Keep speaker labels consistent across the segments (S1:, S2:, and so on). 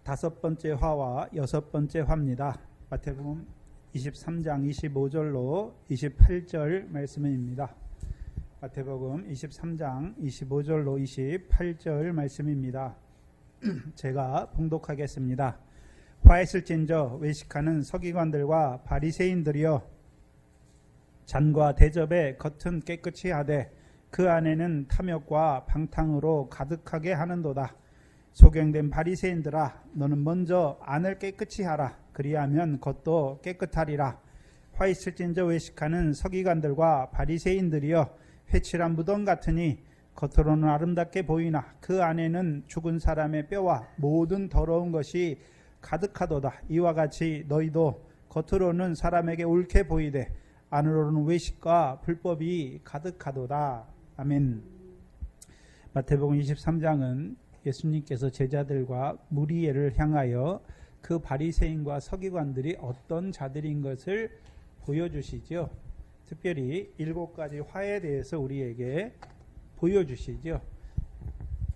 S1: 다섯 번째 화와 여섯 번째 화입니다. 마태복음 23장 25절로 28절 말씀입니다. 마태복음 23장 25절로 28절 말씀입니다. 제가 봉독하겠습니다. 화했을진저 외식하는 서기관들과 바리새인들이여, 잔과 대접에 겉은 깨끗이 하되 그 안에는 탐욕과 방탕으로 가득하게 하는도다. 소경된 바리새인들아, 너는 먼저 안을 깨끗이 하라. 그리하면 겉도 깨끗하리라. 화있을진저 외식하는 서기관들과 바리새인들이여, 회칠한 무덤 같으니 겉으로는 아름답게 보이나 그 안에는 죽은 사람의 뼈와 모든 더러운 것이 가득하도다. 이와 같이 너희도 겉으로는 사람에게 옳게 보이되 안으로는 외식과 불법이 가득하도다. 아멘. 마태복음 23장은 예수님께서 제자들과 무리를 향하여 그 바리새인과 서기관들이 어떤 자들인 것을 보여주시죠. 특별히 7가지 화에 대해서 우리에게 보여주시죠.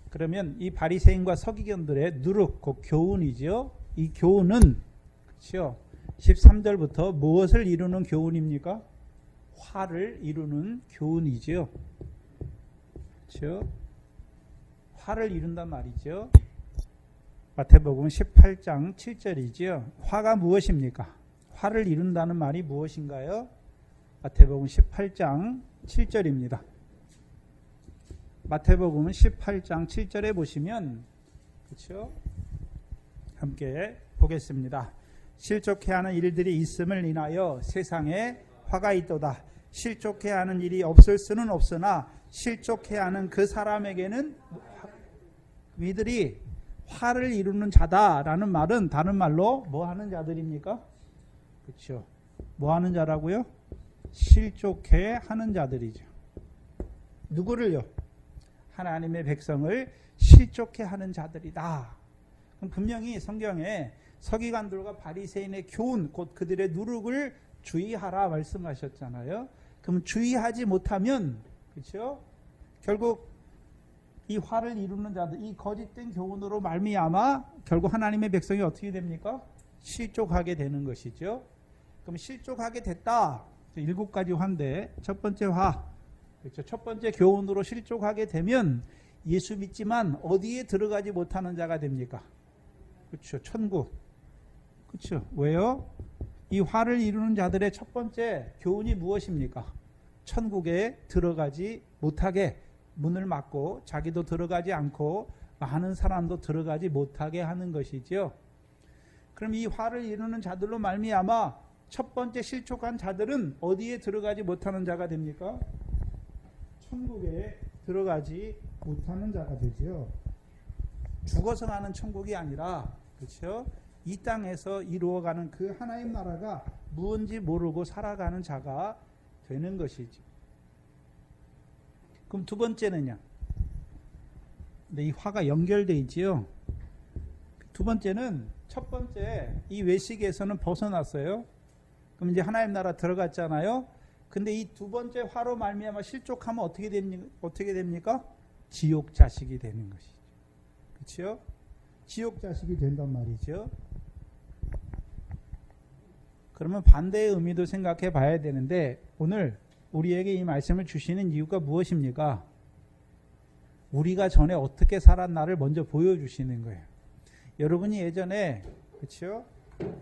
S1: 그러면 이 바리새인과 서기관들의 누룩, 그 교훈이죠. 이 교훈은, 그렇죠, 13절부터 무엇을 이루는 교훈입니까? 화를 이루는 교훈이죠. 그렇죠? 화를 이룬단 말이죠. 마태복음 18장 7절이죠. 화가 무엇입니까? 화를 이룬다는 말이 무엇인가요? 마태복음 18장 7절입니다. 마태복음 18장 7절에 보시면, 그렇죠? 함께 보겠습니다. 실족해 하는 일들이 있음을 인하여 세상에 화가 있도다. 실족해 하는 일이 없을 수는 없으나 실족해 하는 그 사람에게는 이들이 화를 이루는 자다라는 말은 다른 말로 뭐 하는 자들입니까? 그렇죠. 뭐 하는 자라고요? 실족해 하는 자들이죠. 누구를요? 하나님의 백성을 실족해 하는 자들이다. 그럼 분명히 성경에 서기관들과 바리새인의 교훈, 곧 그들의 누룩을 주의하라 말씀하셨잖아요. 그럼 주의하지 못하면, 그렇죠? 결국 이 화를 이루는 자들, 이 거짓된 교훈으로 말미암아 결국 하나님의 백성이 어떻게 됩니까? 실족하게 되는 것이죠. 그럼 실족하게 됐다. 7가지 화인데 첫 번째 화, 그렇죠? 첫 번째 교훈으로 실족하게 되면 예수 믿지만 어디에 들어가지 못하는 자가 됩니까? 그렇죠. 천국. 그렇죠. 왜요? 이 화를 이루는 자들의 첫 번째 교훈이 무엇입니까? 천국에 들어가지 못하게 문을 막고 자기도 들어가지 않고 많은 사람도 들어가지 못하게 하는 것이죠. 그럼 이 화를 이루는 자들로 말미암아 첫 번째 실족한 자들은 어디에 들어가지 못하는 자가 됩니까? 천국에 들어가지 못하는 자가 되죠. 죽어서 가는 천국이 아니라, 그렇죠? 이 땅에서 이루어가는 그 하나님 나라가 무엇인지 모르고 살아가는 자가 되는 것이죠. 그럼 두 번째는요. 근데 이 화가 연결되어 있지요. 두 번째는, 첫 번째 이 외식에서는 벗어났어요. 그럼 이제 하나님 나라 들어갔잖아요. 근데 이 두 번째 화로 말미암아 실족하면 어떻게 됩니까? 지옥 자식이 되는 것이죠. 그렇죠? 지옥 자식이 된단 말이죠. 그러면 반대의 의미도 생각해 봐야 되는데, 오늘 우리에게 이 말씀을 주시는 이유가 무엇입니까? 우리가 전에 어떻게 살았나를 먼저 보여주시는 거예요. 여러분이 예전에, 그렇죠?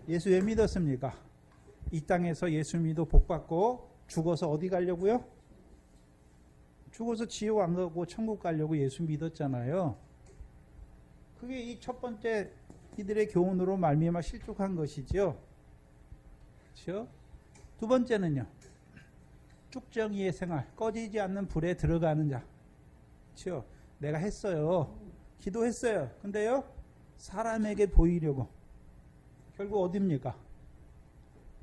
S1: 예수 왜 믿었습니까? 이 땅에서 예수 믿어 복 받고 죽어서 어디 가려고요? 죽어서 지옥 안 가고 천국 가려고 예수 믿었잖아요. 그게 이 첫 번째 이들의 교훈으로 말미암아 실족한 것이죠. 그렇죠? 두 번째는요. 쭉정이의 생활, 꺼지지 않는 불에 들어가는 자. 그렇죠? 내가 했어요. 기도했어요. 근데요, 사람에게 보이려고. 결국 어디입니까?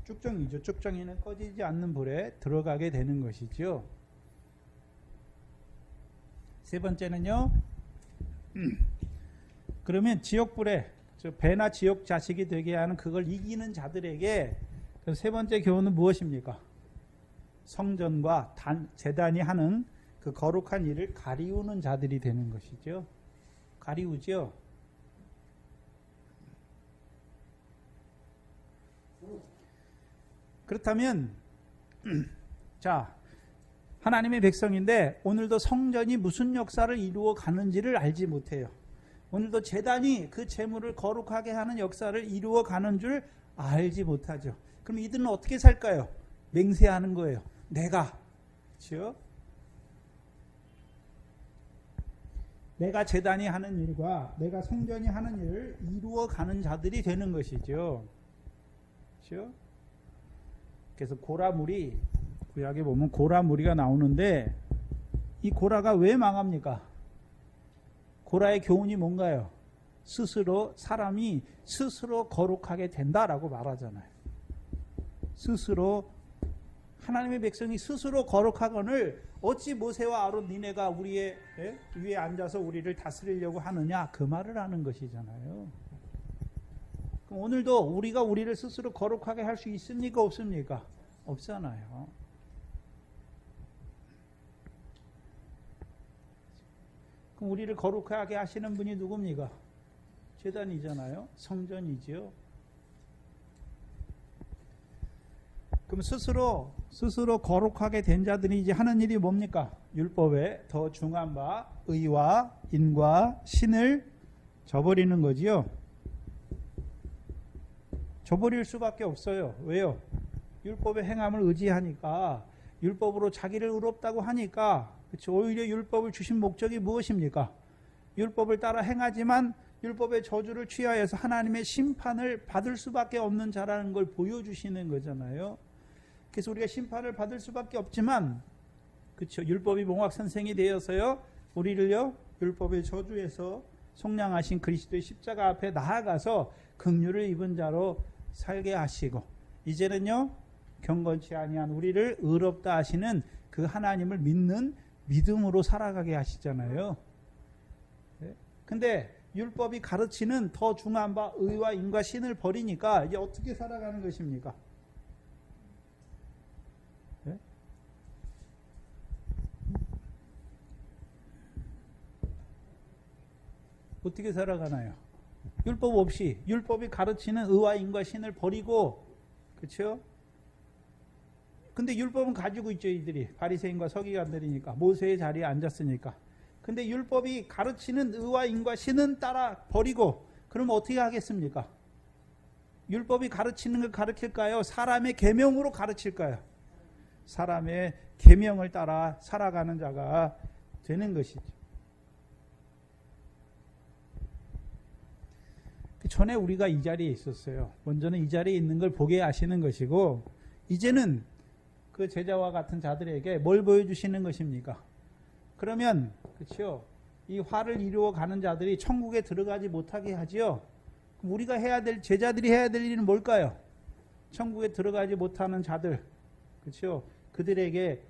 S1: 쭉정이죠. 쭉정이는 꺼지지 않는 불에 들어가게 되는 것이죠. 세 번째는요. 그러면 지옥불에, 배나 지옥 자식이 되게 하는 그걸 이기는 자들에게 세 번째 교훈은 무엇입니까? 성전과 제단이 하는 그 거룩한 일을 가리우는 자들이 되는 것이죠. 가리우죠. 그렇다면 자, 하나님의 백성인데 오늘도 성전이 무슨 역사를 이루어 가는지를 알지 못해요. 오늘도 제단이 그 제물을 거룩하게 하는 역사를 이루어 가는 줄 알지 못하죠. 그럼 이들은 어떻게 살까요? 맹세하는 거예요. 내가, 그렇죠? 내가 제단이 하는 일과 내가 성전이 하는 일을 이루어 가는 자들이 되는 것이죠. 그렇죠? 그래서 고라물이, 구약에 보면 고라무리가 나오는데 이 고라가 왜 망합니까? 고라의 교훈이 뭔가요? 사람이 스스로 거룩하게 된다라고 말하잖아요. 스스로, 하나님의 백성이 스스로 거룩하거늘 어찌 모세와 아론 니네가 우리의 위에 앉아서 우리를 다스리려고 하느냐, 그 말을 하는 것이잖아요. 그럼 오늘도 우리가 우리를 스스로 거룩하게 할 수 있습니까? 없습니까? 없잖아요. 그럼 우리를 거룩하게 하시는 분이 누굽니까? 제단이잖아요. 성전이지요. 그럼 스스로 거룩하게 된 자들이 이제 하는 일이 뭡니까? 율법에 더 중한 바 의와 인과 신을 저버리는 거지요. 저버릴 수밖에 없어요. 왜요? 율법의 행함을 의지하니까, 율법으로 자기를 의롭다고 하니까, 그렇죠? 오히려 율법을 주신 목적이 무엇입니까? 율법을 따라 행하지만 율법의 저주를 취하여서 하나님의 심판을 받을 수밖에 없는 자라는 걸 보여주시는 거잖아요. 그래서 우리가 심판을 받을 수밖에 없지만, 그렇죠? 율법이 몽학 선생이 되어서요, 우리를요 율법의 저주에서 속량하신 그리스도의 십자가 앞에 나아가서 긍휼을 입은 자로 살게 하시고, 이제는요 경건치 아니한 우리를 의롭다 하시는 그 하나님을 믿는 믿음으로 살아가게 하시잖아요. 근데 율법이 가르치는 더 중한 바 의와 인과 신을 버리니까 이제 어떻게 살아가는 것입니까? 어떻게 살아가나요? 율법 없이, 율법이 가르치는 의와 인과 신을 버리고, 그렇죠? 근데 율법은 가지고 있죠. 이들이 바리새인과 서기관들이니까, 모세의 자리에 앉았으니까. 근데 율법이 가르치는 의와 인과 신은 따라 버리고, 그럼 어떻게 하겠습니까? 율법이 가르치는 걸 가르칠까요? 사람의 계명으로 가르칠까요? 사람의 계명을 따라 살아가는 자가 되는 것이죠. 전에 우리가 이 자리에 있었어요. 먼저는 이 자리에 있는 걸 보게 하시는 것이고, 이제는 그 제자와 같은 자들에게 뭘 보여주시는 것입니까? 그러면, 그렇죠? 이 화를 이루어 가는 자들이 천국에 들어가지 못하게 하지요. 그럼 우리가 해야 될, 제자들이 해야 될 일은 뭘까요? 천국에 들어가지 못하는 자들, 그렇죠? 그들에게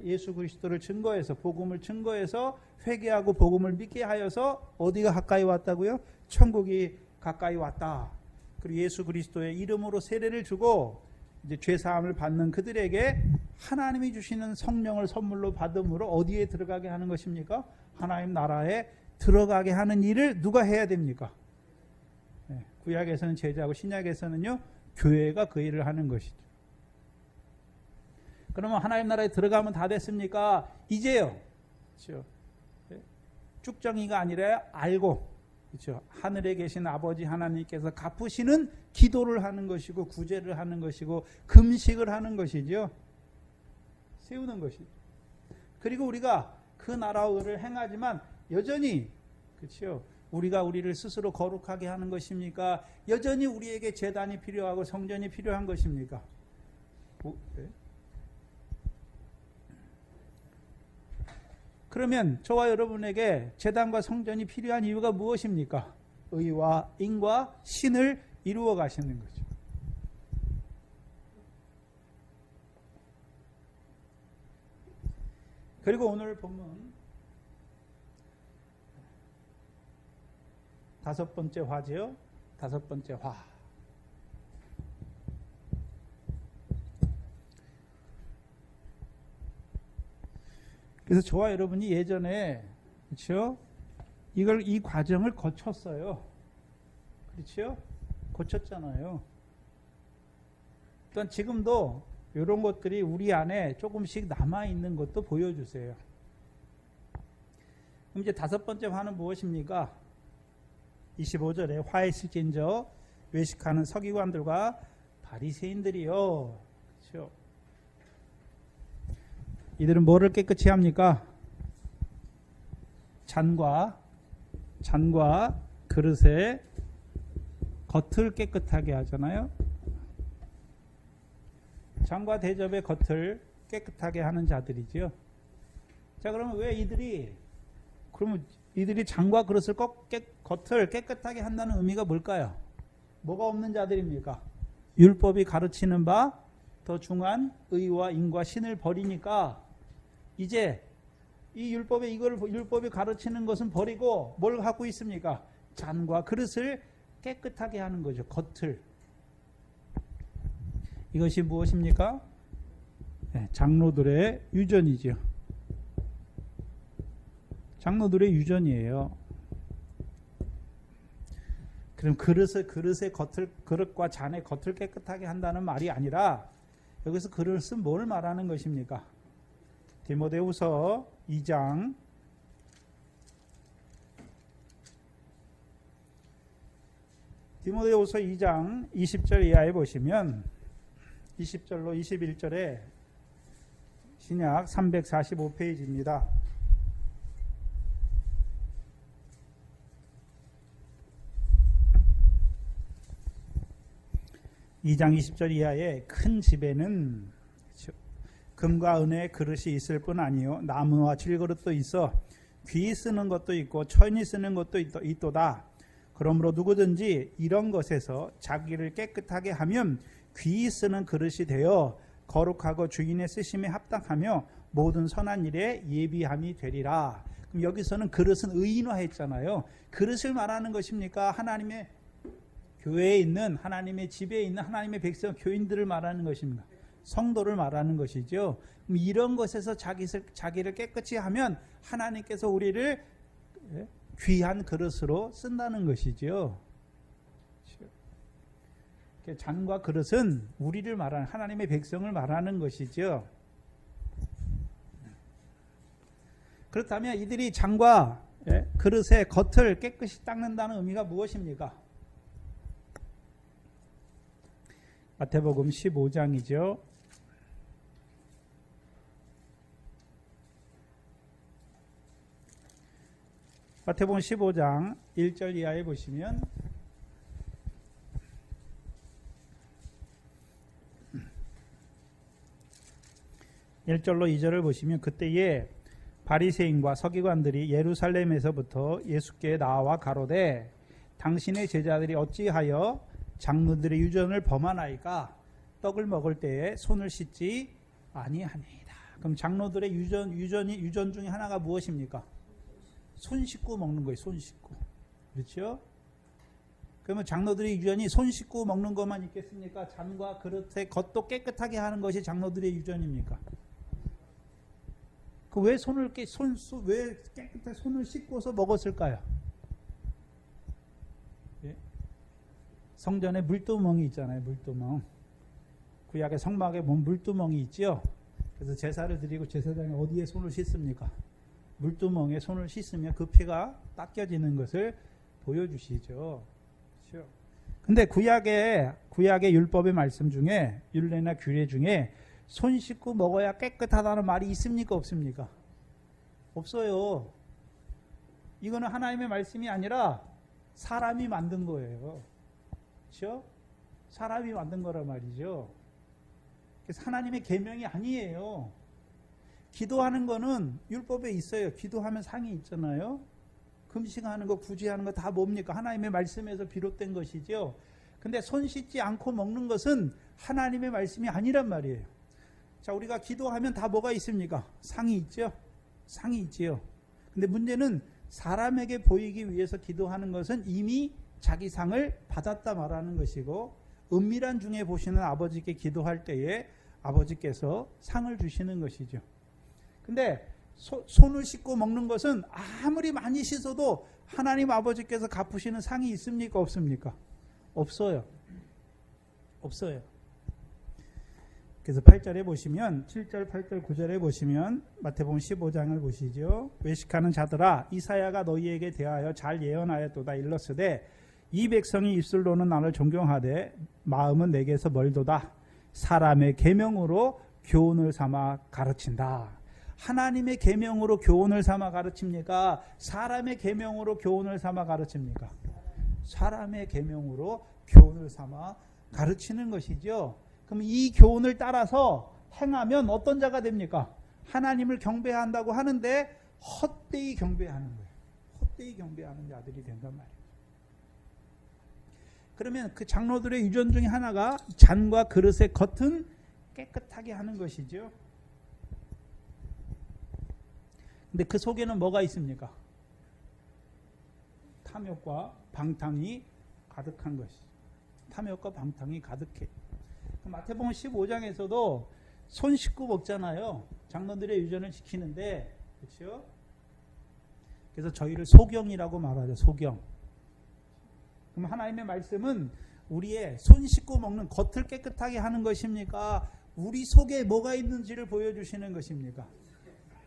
S1: 예수 그리스도를 증거해서, 복음을 증거해서 회개하고 복음을 믿게 하여서 어디가 가까이 왔다고요? 천국이 가까이 왔다. 그리고 예수 그리스도의 이름으로 세례를 주고 이제 죄 사함을 받는 그들에게 하나님이 주시는 성령을 선물로 받음으로 어디에 들어가게 하는 것입니까? 하나님 나라에 들어가게 하는 일을 누가 해야 됩니까? 구약에서는 제자고 신약에서는요 교회가 그 일을 하는 것이죠. 그러면 하나님 나라에 들어가면 다 됐습니까? 이제요. 그렇죠? 쭉정이가 아니라 알고, 그렇죠? 하늘에 계신 아버지 하나님께서 갚으시는 기도를 하는 것이고, 구제를 하는 것이고, 금식을 하는 것이죠. 세우는 것이죠. 그리고 우리가 그 나라를 행하지만 여전히, 그렇죠? 우리가 우리를 스스로 거룩하게 하는 것입니까? 여전히 우리에게 제단이 필요하고 성전이 필요한 것입니까? 그러면 저와 여러분에게 제단과 성전이 필요한 이유가 무엇입니까? 의와 인과 신을 이루어 가시는 거죠. 그리고 오늘 본문 다섯 번째 화지요. 다섯 번째 화. 그래서 저와 여러분이 예전에, 그렇죠? 이 과정을 거쳤어요. 그렇죠? 거쳤잖아요. 또한 지금도 이런 것들이 우리 안에 조금씩 남아있는 것도 보여주세요. 그럼 이제 다섯 번째 화는 무엇입니까? 25절에 화에 있을진저 외식하는 서기관들과 바리새인들이요. 그렇죠? 이들은 뭐를 깨끗이 합니까? 잔과 그릇의 겉을 깨끗하게 하잖아요. 잔과 대접의 겉을 깨끗하게 하는 자들이죠. 자, 그러면 왜 이들이 잔과 그릇을 겉을 깨끗하게 한다는 의미가 뭘까요? 뭐가 없는 자들입니까? 율법이 가르치는 바 더 중한 의와 인과 신을 버리니까 이제 이 율법이 가르치는 것은 버리고 뭘 하고 있습니까? 잔과 그릇을 깨끗하게 하는 거죠. 겉을. 이것이 무엇입니까? 네, 장로들의 유전이죠. 장로들의 유전이에요. 그럼 그릇과 잔의 겉을 깨끗하게 한다는 말이 아니라 여기서 그릇은 뭘 말하는 것입니까? 디모데후서 2장 20절 이하에 보시면 20절로 21절에 신약 345페이지입니다. 2장 20절 이하의 큰 집에는 금과 은의 그릇이 있을 뿐 아니요 나무와 질그릇도 있어 귀 쓰는 것도 있고 천이 쓰는 것도 있도다. 그러므로 누구든지 이런 것에서 자기를 깨끗하게 하면 귀 쓰는 그릇이 되어 거룩하고 주인의 쓰심에 합당하며 모든 선한 일에 예비함이 되리라. 그럼 여기서는 그릇은 의인화했잖아요. 그릇을 말하는 것입니까? 하나님의 교회에 있는, 하나님의 집에 있는 하나님의 백성 교인들을 말하는 것입니다. 성도를 말하는 것이죠. 그럼 이런 것에서 자기를 깨끗이 하면 하나님께서 우리를 귀한 그릇으로 쓴다는 것이죠. 잔과 그릇은 우리를 말하는, 하나님의 백성을 말하는 것이죠. 그렇다면 이들이 잔과 그릇의 겉을 깨끗이 닦는다는 의미가 무엇입니까? 마태복음 15장이죠. 마태복음 15장 1절 이하에 보시면 (1절로) (2절을) 보시면 그때에 바리새인과 서기관들이 예루살렘에서부터 예수께 나와 가로되 당신의 제자들이 어찌하여 장로들의 유전을 범하나이까? 떡을 먹을 때에 손을 씻지 아니하니이다. 그럼 장로들의 유전 중에 하나가 무엇입니까? 손 씻고 먹는 거예요. 손 씻고. 그렇죠? 그러면 장로들의 유전이 손 씻고 먹는 것만 있겠습니까? 잔과 그릇의 겉도 깨끗하게 하는 것이 장로들의 유전입니까? 왜 왜 깨끗하게 손을 씻고서 먹었을까요? 성전에 물두멍이 있잖아요. 물두멍. 구약의 성막에 보면 물두멍이 있죠. 그래서 제사를 드리고 제사장이 어디에 손을 씻습니까? 물두멍에 손을 씻으면 그 피가 닦여지는 것을 보여주시죠. 그렇죠? 근데 구약의 율법의 말씀 중에, 율례나 규례 중에 손 씻고 먹어야 깨끗하다는 말이 있습니까? 없습니까? 없어요. 이거는 하나님의 말씀이 아니라 사람이 만든 거예요. 그렇죠? 사람이 만든 거란 말이죠. 그래서 하나님의 계명이 아니에요. 기도하는 거는 율법에 있어요. 기도하면 상이 있잖아요. 금식하는 거, 구제하는 거 다 뭡니까? 하나님의 말씀에서 비롯된 것이죠. 근데 손 씻지 않고 먹는 것은 하나님의 말씀이 아니란 말이에요. 자, 우리가 기도하면 다 뭐가 있습니까? 상이 있죠. 상이 있지요. 근데 문제는 사람에게 보이기 위해서 기도하는 것은 이미 자기 상을 받았다 말하는 것이고, 은밀한 중에 보시는 아버지께 기도할 때에 아버지께서 상을 주시는 것이죠. 근데 손을 씻고 먹는 것은 아무리 많이 씻어도 하나님 아버지께서 갚으시는 상이 있습니까? 없습니까? 없어요. 없어요. 그래서 8절에 보시면 7절, 8절, 9절에 보시면 마태복음 15장을 보시죠. 외식하는 자들아 이사야가 너희에게 대하여 잘 예언하였도다. 일렀으되 이 백성이 입술로는 나를 존경하되 마음은 내게서 멀도다. 사람의 계명으로 교훈을 삼아 가르친다. 하나님의 계명으로 교훈을 삼아 가르칩니까? 사람의 계명으로 교훈을 삼아 가르칩니까? 사람의 계명으로 교훈을 삼아 가르치는 것이죠. 그럼 이 교훈을 따라서 행하면 어떤 자가 됩니까? 하나님을 경배한다고 하는데 헛되이 경배하는 거예요. 헛되이 경배하는 자들이 된단 말이에요. 그러면 그 장로들의 유전 중에 하나가 잔과 그릇의 겉은 깨끗하게 하는 것이죠. 근데 그 속에는 뭐가 있습니까? 탐욕과 방탕이 가득한 것이죠. 탐욕과 방탕이 가득해. 마태복음 15장에서도 손 씻고 먹잖아요. 장로들의 유전을 지키는데, 그렇죠? 그래서 저희를 소경이라고 말하죠. 소경. 그럼 하나님의 말씀은 우리의 손 씻고 먹는 겉을 깨끗하게 하는 것입니까? 우리 속에 뭐가 있는지를 보여주시는 것입니까?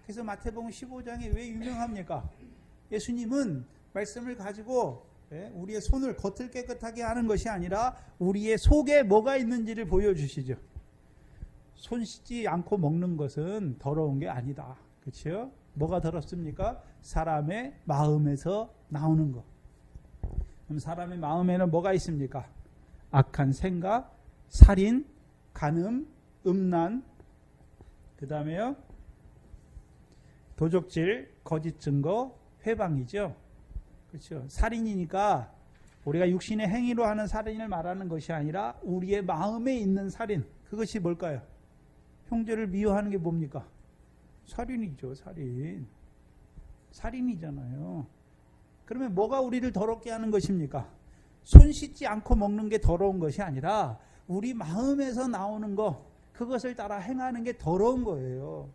S1: 그래서 마태복음 15장이 왜 유명합니까? 예수님은 말씀을 가지고 우리의 손을 겉을 깨끗하게 하는 것이 아니라 우리의 속에 뭐가 있는지를 보여주시죠. 손 씻지 않고 먹는 것은 더러운 게 아니다. 그렇죠? 뭐가 더럽습니까? 사람의 마음에서 나오는 것. 그럼 사람의 마음에는 뭐가 있습니까? 악한 생각, 살인, 간음, 음란, 그 다음에요 도적질, 거짓 증거, 회방이죠. 그렇죠. 살인이니까 우리가 육신의 행위로 하는 살인을 말하는 것이 아니라 우리의 마음에 있는 살인. 그것이 뭘까요? 형제를 미워하는 게 뭡니까? 살인이죠. 살인. 살인이잖아요. 그러면 뭐가 우리를 더럽게 하는 것입니까? 손 씻지 않고 먹는 게 더러운 것이 아니라 우리 마음에서 나오는 거, 그것을 따라 행하는 게 더러운 거예요.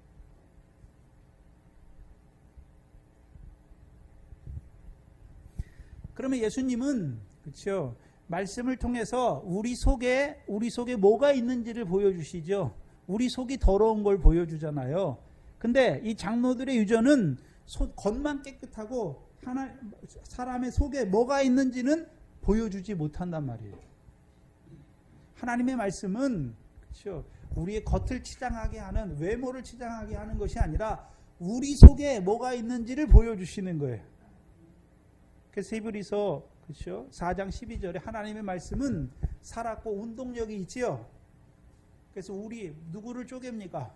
S1: 그러면 예수님은 그렇죠. 말씀을 통해서 우리 속에 뭐가 있는지를 보여주시죠. 우리 속이 더러운 걸 보여주잖아요. 근데 이 장로들의 유전은 겉만 깨끗하고 사람의 속에 뭐가 있는지는 보여주지 못한단 말이에요. 하나님의 말씀은 그렇죠. 우리의 겉을 치장하게 하는, 외모를 치장하게 하는 것이 아니라 우리 속에 뭐가 있는지를 보여주시는 거예요. 그래서 히브리서 그렇죠? 4장 12절에 하나님의 말씀은 살았고 운동력이 있지요. 그래서 우리 누구를 쪼갭니까?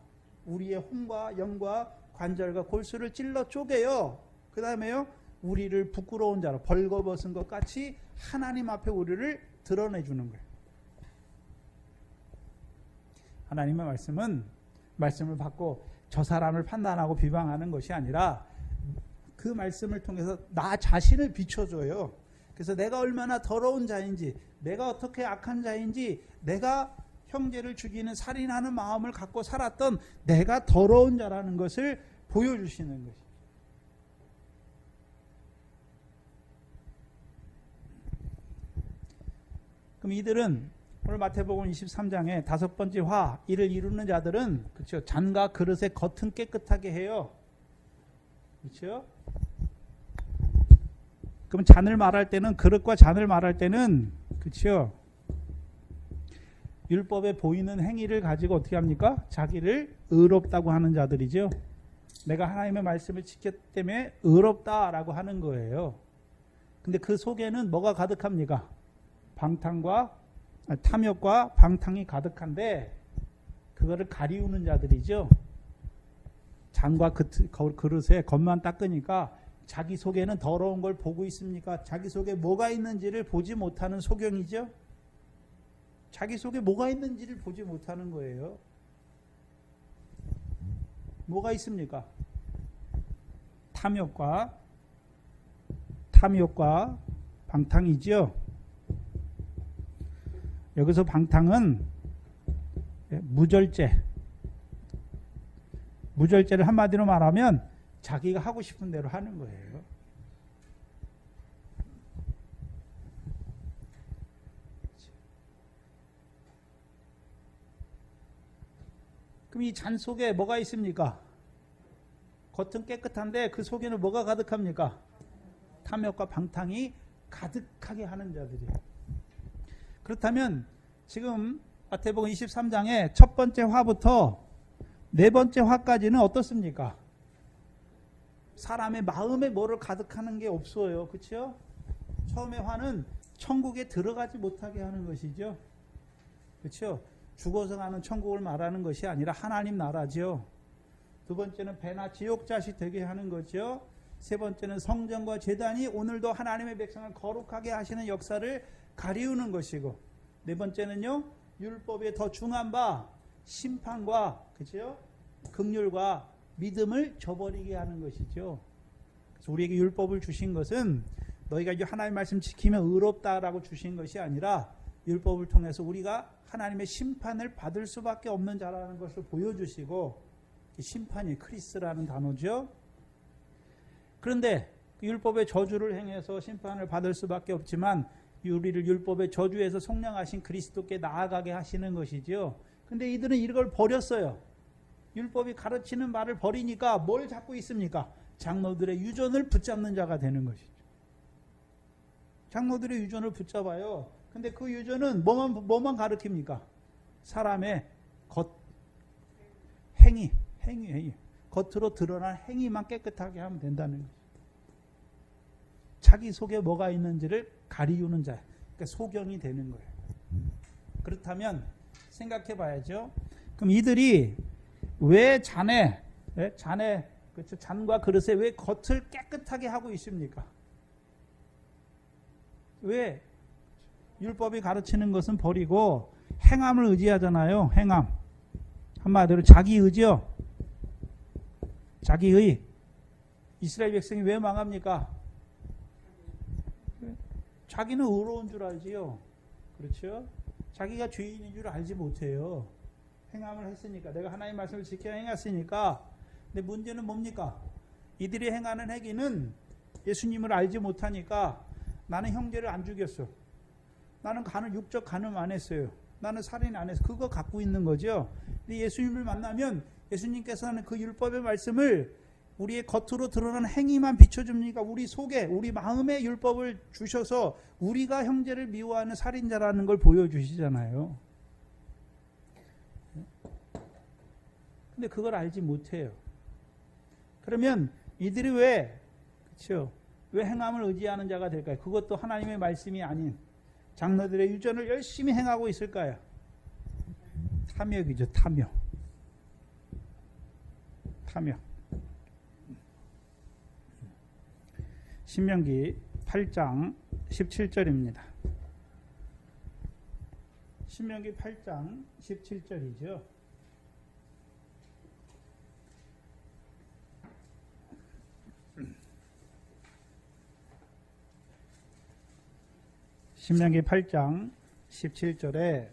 S1: 우리의 혼과 영과 관절과 골수를 찔러 쪼개요. 그 다음에요 우리를 부끄러운 자로 벌거벗은 것 같이 하나님 앞에 우리를 드러내주는 거예요. 하나님의 말씀은 말씀을 받고 저 사람을 판단하고 비방하는 것이 아니라 그 말씀을 통해서 나 자신을 비춰줘요. 그래서 내가 얼마나 더러운 자인지, 내가 어떻게 악한 자인지, 내가 형제를 죽이는 살인하는 마음을 갖고 살았던 내가 더러운 자라는 것을 보여주시는 것이죠. 그럼 이들은 오늘 마태복음 23장에 5번째 화, 이를 이루는 자들은 그렇죠. 잔과 그릇의 겉은 깨끗하게 해요. 그렇죠? 그럼 잔을 말할 때는, 그릇과 잔을 말할 때는 그렇죠. 율법에 보이는 행위를 가지고 어떻게 합니까? 자기를 의롭다고 하는 자들이죠. 내가 하나님의 말씀을 지켰기 때문에 의롭다라고 하는 거예요. 근데 그 속에는 뭐가 가득합니까? 탐욕과 방탕이 가득한데 그거를 가리우는 자들이죠. 잔과 그릇에 겉만 닦으니까 자기 속에는 더러운 걸 보고 있습니까? 자기 속에 뭐가 있는지를 보지 못하는 소경이죠. 자기 속에 뭐가 있는지를 보지 못하는 거예요. 뭐가 있습니까? 탐욕과 방탕이죠. 여기서 방탕은 무절제를 한마디로 말하면 자기가 하고 싶은 대로 하는 거예요. 그럼 이 잔 속에 뭐가 있습니까? 겉은 깨끗한데 그 속에는 뭐가 가득합니까? 탐욕과 방탕이 가득하게 하는 자들이에요. 그렇다면 지금 마태복음 23장의 첫 번째 화부터 네 번째 화까지는 어떻습니까? 사람의 마음에 뭐를 가득하는 게 없어요. 그렇죠? 처음에 화는 천국에 들어가지 못하게 하는 것이죠. 그렇죠? 죽어서 가는 천국을 말하는 것이 아니라 하나님 나라죠. 두 번째는 배나 지옥자식 되게 하는 거죠. 세 번째는 성전과 제단이 오늘도 하나님의 백성을 거룩하게 하시는 역사를 가리우는 것이고, 네 번째는요, 율법에 더 중한 바 심판과, 그렇죠? 긍휼과 믿음을 저버리게 하는 것이죠. 그래서 우리에게 율법을 주신 것은 너희가 이제 하나님의 말씀 지키면 의롭다라고 주신 것이 아니라 율법을 통해서 우리가 하나님의 심판을 받을 수밖에 없는 자라는 것을 보여주시고, 심판이 크리스라는 단어죠. 그런데 율법의 저주를 행해서 심판을 받을 수밖에 없지만 우리를 율법의 저주에서 속량하신 그리스도께 나아가게 하시는 것이죠. 근데 이들은 이걸 버렸어요. 율법이 가르치는 말을 버리니까 뭘 잡고 있습니까? 장로들의 유전을 붙잡는 자가 되는 것이죠. 장로들의 유전을 붙잡아요. 근데 그 유전은 뭐만 가르칩니까? 사람의 행위. 겉으로 드러난 행위만 깨끗하게 하면 된다는 거죠. 자기 속에 뭐가 있는지를 가리우는 자, 그러니까 소경이 되는 거예요. 그렇다면 생각해 봐야죠. 그럼 이들이 왜 그렇죠? 잔과 그릇에 왜 겉을 깨끗하게 하고 있습니까? 왜? 율법이 가르치는 것은 버리고 행함을 의지하잖아요. 행함. 한마디로 자기 의지요. 자기의. 이스라엘 백성이 왜 망합니까? 자기는 의로운 줄 알지요. 그렇죠? 자기가 죄인인 줄 알지 못해요. 행함을 했으니까, 내가 하나님의 말씀을 지켜 행했으니까. 근데 문제는 뭡니까? 이들이 행하는 행위는 예수님을 알지 못하니까 나는 형제를 안 죽였어. 나는 육적 간음 안 했어요. 나는 살인 안 했어. 그거 갖고 있는 거죠. 근데 예수님을 만나면 예수님께서는 그 율법의 말씀을 우리의 겉으로 드러나는 행위만 비춰줍니까? 우리 속에, 우리 마음에 율법을 주셔서 우리가 형제를 미워하는 살인자라는 걸 보여주시잖아요. 근데 그걸 알지 못해요. 그러면 이들이 그렇죠? 왜 행함을 의지하는 자가 될까요? 그것도 하나님의 말씀이 아닌 장로들의 유전을 열심히 행하고 있을까요? 탐욕이죠. 탐욕. 신명기 8장 17절입니다. 신명기 8장 17절이죠. 신명기 8장 17절에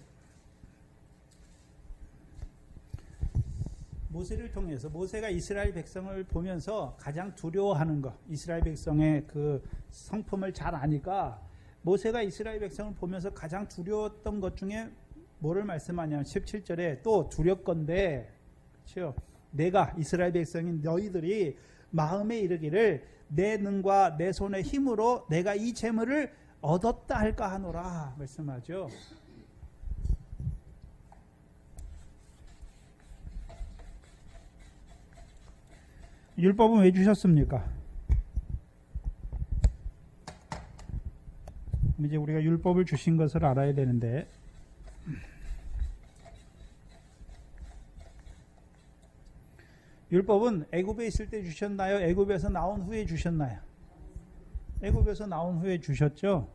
S1: 모세를 통해서, 모세가 이스라엘 백성을 보면서 가장 두려워하는 것, 이스라엘 백성의 그 성품을 잘 아니까 모세가 이스라엘 백성을 보면서 가장 두려웠던 것 중에 뭐를 말씀하냐면 17절에 또 두렵건대, 그렇죠? 내가 이스라엘 백성인 너희들이 마음에 이르기를 내 능과 내 손의 힘으로 내가 이 재물을 얻었다 할까 하노라 말씀하죠. 율법은 왜 주셨습니까? 이제 우리가 율법을 주신 것을 알아야 되는데, 율법은 애굽에 있을 때 주셨나요? 애굽에서 나온 후에 주셨나요? 애굽에서 나온 후에 주셨죠.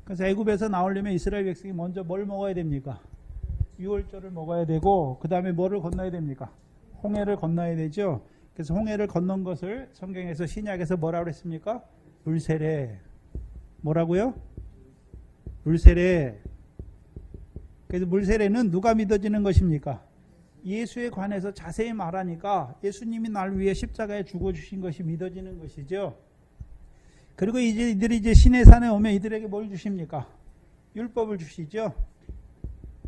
S1: 그래서 애굽에서 나오려면 이스라엘 백성이 먼저 뭘 먹어야 됩니까? 유월절을 먹어야 되고, 그 다음에 뭐를 건너야 됩니까? 홍해를 건너야 되죠. 그래서 홍해를 건넌 것을 성경에서, 신약에서 뭐라고 했습니까? 물세례. 뭐라고요? 물세례. 그래서 물세례는 누가 믿어지는 것입니까? 예수에 관해서 자세히 말하니까 예수님이 날 위해 십자가에 죽어주신 것이 믿어지는 것이죠. 그리고 이들이 신의 산에 오면 이들에게 뭘 주십니까? 율법을 주시죠.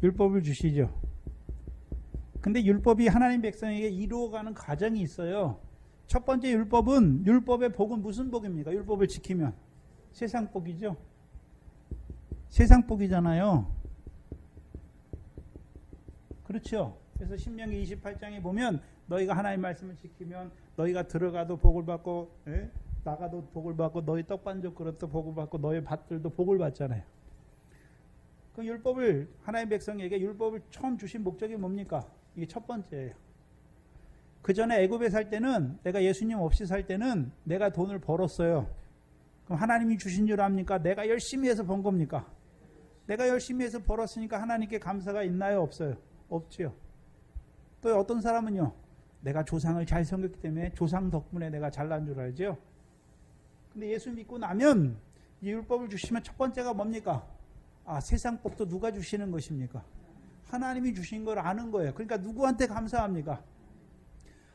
S1: 율법을 주시죠. 근데 율법이 하나님 백성에게 이루어가는 과정이 있어요. 첫 번째 율법은, 율법의 복은 무슨 복입니까? 율법을 지키면 세상 복이죠. 세상 복이잖아요. 그렇죠. 그래서 신명기 28장에 보면 너희가 하나님 말씀을 지키면 너희가 들어가도 복을 받고, 예? 나가도 복을 받고, 너희 떡반죽 그릇도 복을 받고, 너희 밭들도 복을 받잖아요. 그 율법을, 하나님 백성에게 율법을 처음 주신 목적이 뭡니까? 이게 첫 번째예요. 그 전에 애굽에 살 때는, 내가 예수님 없이 살 때는 내가 돈을 벌었어요. 그럼 하나님이 주신 줄 압니까? 내가 열심히 해서 번 겁니까? 내가 열심히 해서 벌었으니까 하나님께 감사가 있나요? 없어요? 없지요. 또 어떤 사람은요, 내가 조상을 잘 섬겼기 때문에 조상 덕분에 내가 잘난 줄 알죠. 근데 예수 믿고 나면 이 율법을 주시면 첫 번째가 뭡니까? 아, 세상 복도 누가 주시는 것입니까? 하나님이 주신 걸 아는 거예요. 그러니까 누구한테 감사합니까?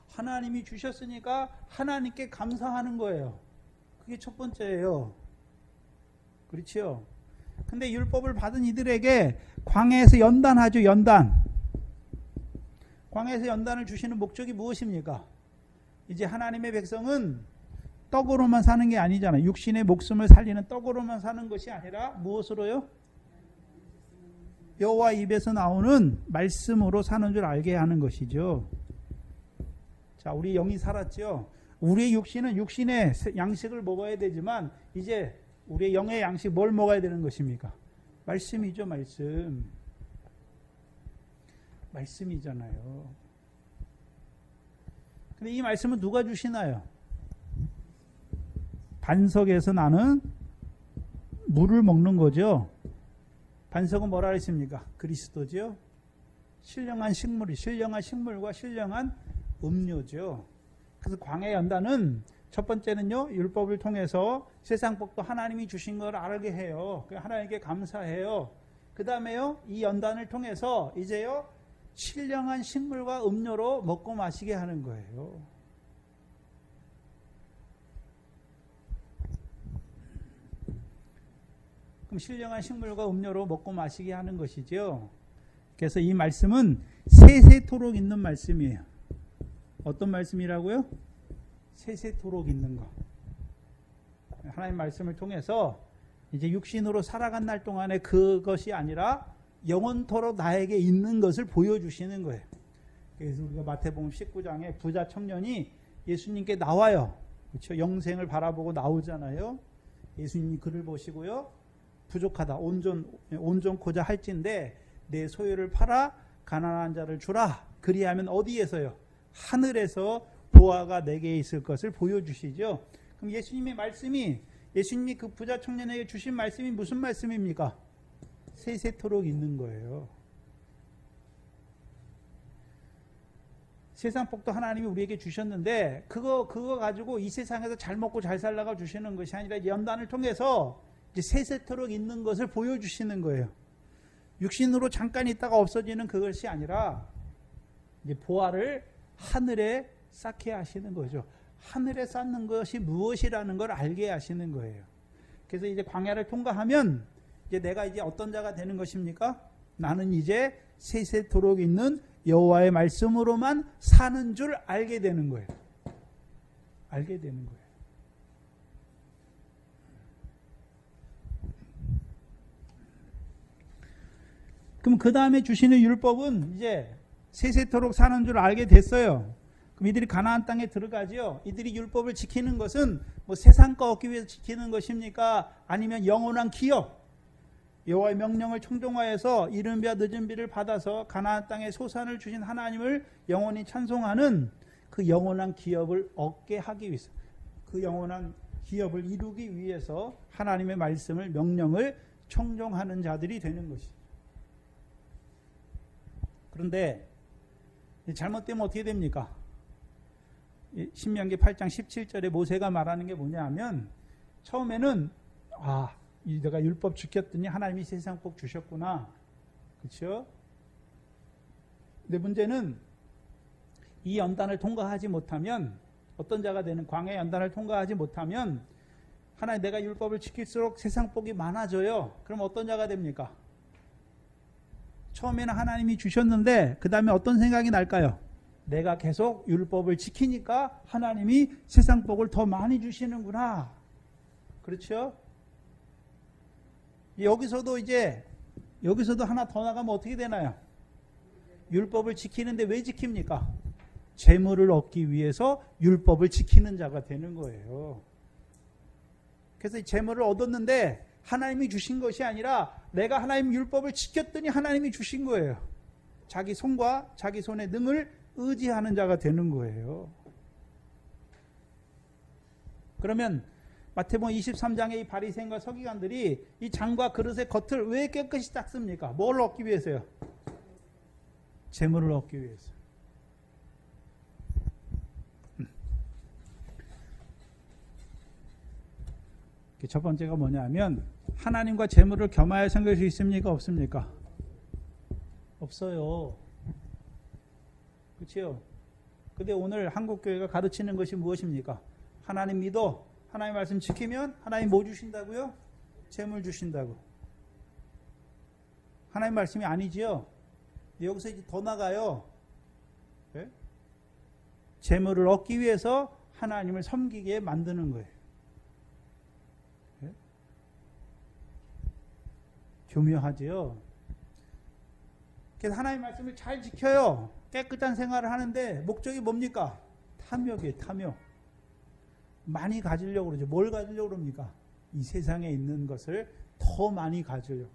S1: 하나님이 주셨으니까 하나님께 감사하는 거예요. 그게 첫 번째예요. 그렇죠? 근데 율법을 받은 이들에게 광야에서 연단하죠. 연단. 광야에서 연단을 주시는 목적이 무엇입니까? 이제 하나님의 백성은 떡으로만 사는 게 아니잖아요. 육신의 목숨을 살리는 떡으로만 사는 것이 아니라 무엇으로요? 여호와 입에서 나오는 말씀으로 사는 줄 알게 하는 것이죠. 자, 우리 영이 살았죠. 우리의 육신은 육신의 양식을 먹어야 되지만 이제 우리의 영의 양식 뭘 먹어야 되는 것입니까? 말씀이죠. 말씀. 말씀이잖아요. 근데 이 말씀은 누가 주시나요? 반석에서 나는 물을 먹는 거죠. 반석은 뭐라 했습니까? 그리스도죠. 신령한 식물이, 신령한 식물과 신령한 음료죠. 그래서 광야 연단은 첫 번째는요, 율법을 통해서 세상 복도 하나님이 주신 걸 알게 해요. 하나님께 감사해요. 그 다음에요, 이 연단을 통해서 이제요, 신령한 식물과 음료로 먹고 마시게 하는 거예요. 그럼 신령한 식물과 음료로 먹고 마시게 하는 것이죠. 그래서 이 말씀은 세세토록 있는 말씀이에요. 어떤 말씀이라고요? 세세토록 있는 거. 하나님 말씀을 통해서 이제 육신으로 살아간 날 동안에 그것이 아니라 영원토록 나에게 있는 것을 보여주시는 거예요. 그래서 우리가 마태복음 19장에 부자 청년이 예수님께 나와요. 그렇죠? 영생을 바라보고 나오잖아요. 예수님이 그를 보시고요, 부족하다, 온전코자 할진대 내 소유를 팔아 가난한 자를 주라. 그리하면 어디에서요? 하늘에서 보화가 내게 있을 것을 보여주시죠. 그럼 예수님의 말씀이, 예수님이 그 부자 청년에게 주신 말씀이 무슨 말씀입니까? 세세토록 있는 거예요. 세상 복도 하나님이 우리에게 주셨는데 그거 가지고 이 세상에서 잘 먹고 잘 살다가 주시는 것이 아니라 연단을 통해서 이제 세세토록 있는 것을 보여주시는 거예요. 육신으로 잠깐 있다가 없어지는 그것이 아니라 이제 보화를 하늘에 쌓게 하시는 거죠. 하늘에 쌓는 것이 무엇이라는 걸 알게 하시는 거예요. 그래서 이제 광야를 통과하면 이제 내가 이제 어떤 자가 되는 것입니까? 나는 이제 세세토록 있는 여호와의 말씀으로만 사는 줄 알게 되는 거예요. 알게 되는 거예요. 그럼 그 다음에 주시는 율법은 이제 세세토록 사는 줄 알게 됐어요. 그럼 이들이 가나안 땅에 들어가지요. 이들이 율법을 지키는 것은 뭐 세상 거 얻기 위해서 지키는 것입니까? 아니면 영원한 기업, 여호와의 명령을 청종하여서 이른 비와 늦은 비를 받아서 가나안 땅에 소산을 주신 하나님을 영원히 찬송하는 그 영원한 기업을 얻게 하기 위해서, 그 영원한 기업을 이루기 위해서 하나님의 말씀을, 명령을 청종하는 자들이 되는 것이죠. 그런데 잘못되면 어떻게 됩니까? 신명기 8장 17절에 모세가 말하는 게 뭐냐 하면, 처음에는 내가 율법 지켰더니 하나님이 세상 복 주셨구나. 그렇죠? 근데 문제는 이 연단을 통과하지 못하면, 어떤 자가 되는, 광야의 연단을 통과하지 못하면 하나님, 내가 율법을 지킬수록 세상 복이 많아져요. 그럼 어떤 자가 됩니까? 처음에는 하나님이 주셨는데 그 다음에 어떤 생각이 날까요? 내가 계속 율법을 지키니까 하나님이 세상 복을 더 많이 주시는구나. 그렇죠? 여기서도 하나 더 나가면 어떻게 되나요? 율법을 지키는데 왜 지킵니까? 재물을 얻기 위해서 율법을 지키는 자가 되는 거예요. 그래서 이 재물을 얻었는데 하나님이 주신 것이 아니라 내가 하나님 율법을 지켰더니 하나님이 주신 거예요. 자기 손과 자기 손의 능을 의지하는 자가 되는 거예요. 그러면 마태복음 23장의 이 바리새인과 서기관들이 이 잔과 그릇의 겉을 왜 깨끗이 닦습니까? 뭘 얻기 위해서요? 재물을 얻기 위해서. 첫 번째가 뭐냐면 하나님과 재물을 겸하여 섬길 수 있습니까? 없습니까? 없어요. 그렇죠? 근데 오늘 한국교회가 가르치는 것이 무엇입니까? 하나님 믿어. 하나님 말씀 지키면 하나님 뭐 주신다고요? 재물 주신다고. 하나님 말씀이 아니지요? 여기서 이제 더 나가요. 네? 재물을 얻기 위해서 하나님을 섬기게 만드는 거예요. 네? 교묘하지요? 그래서 하나님 말씀을 잘 지켜요. 깨끗한 생활을 하는데 목적이 뭡니까? 탐욕이에요. 탐욕. 많이 가지려고 그러죠. 뭘 가지려고 그럽니까? 이 세상에 있는 것을 더 많이 가지려고.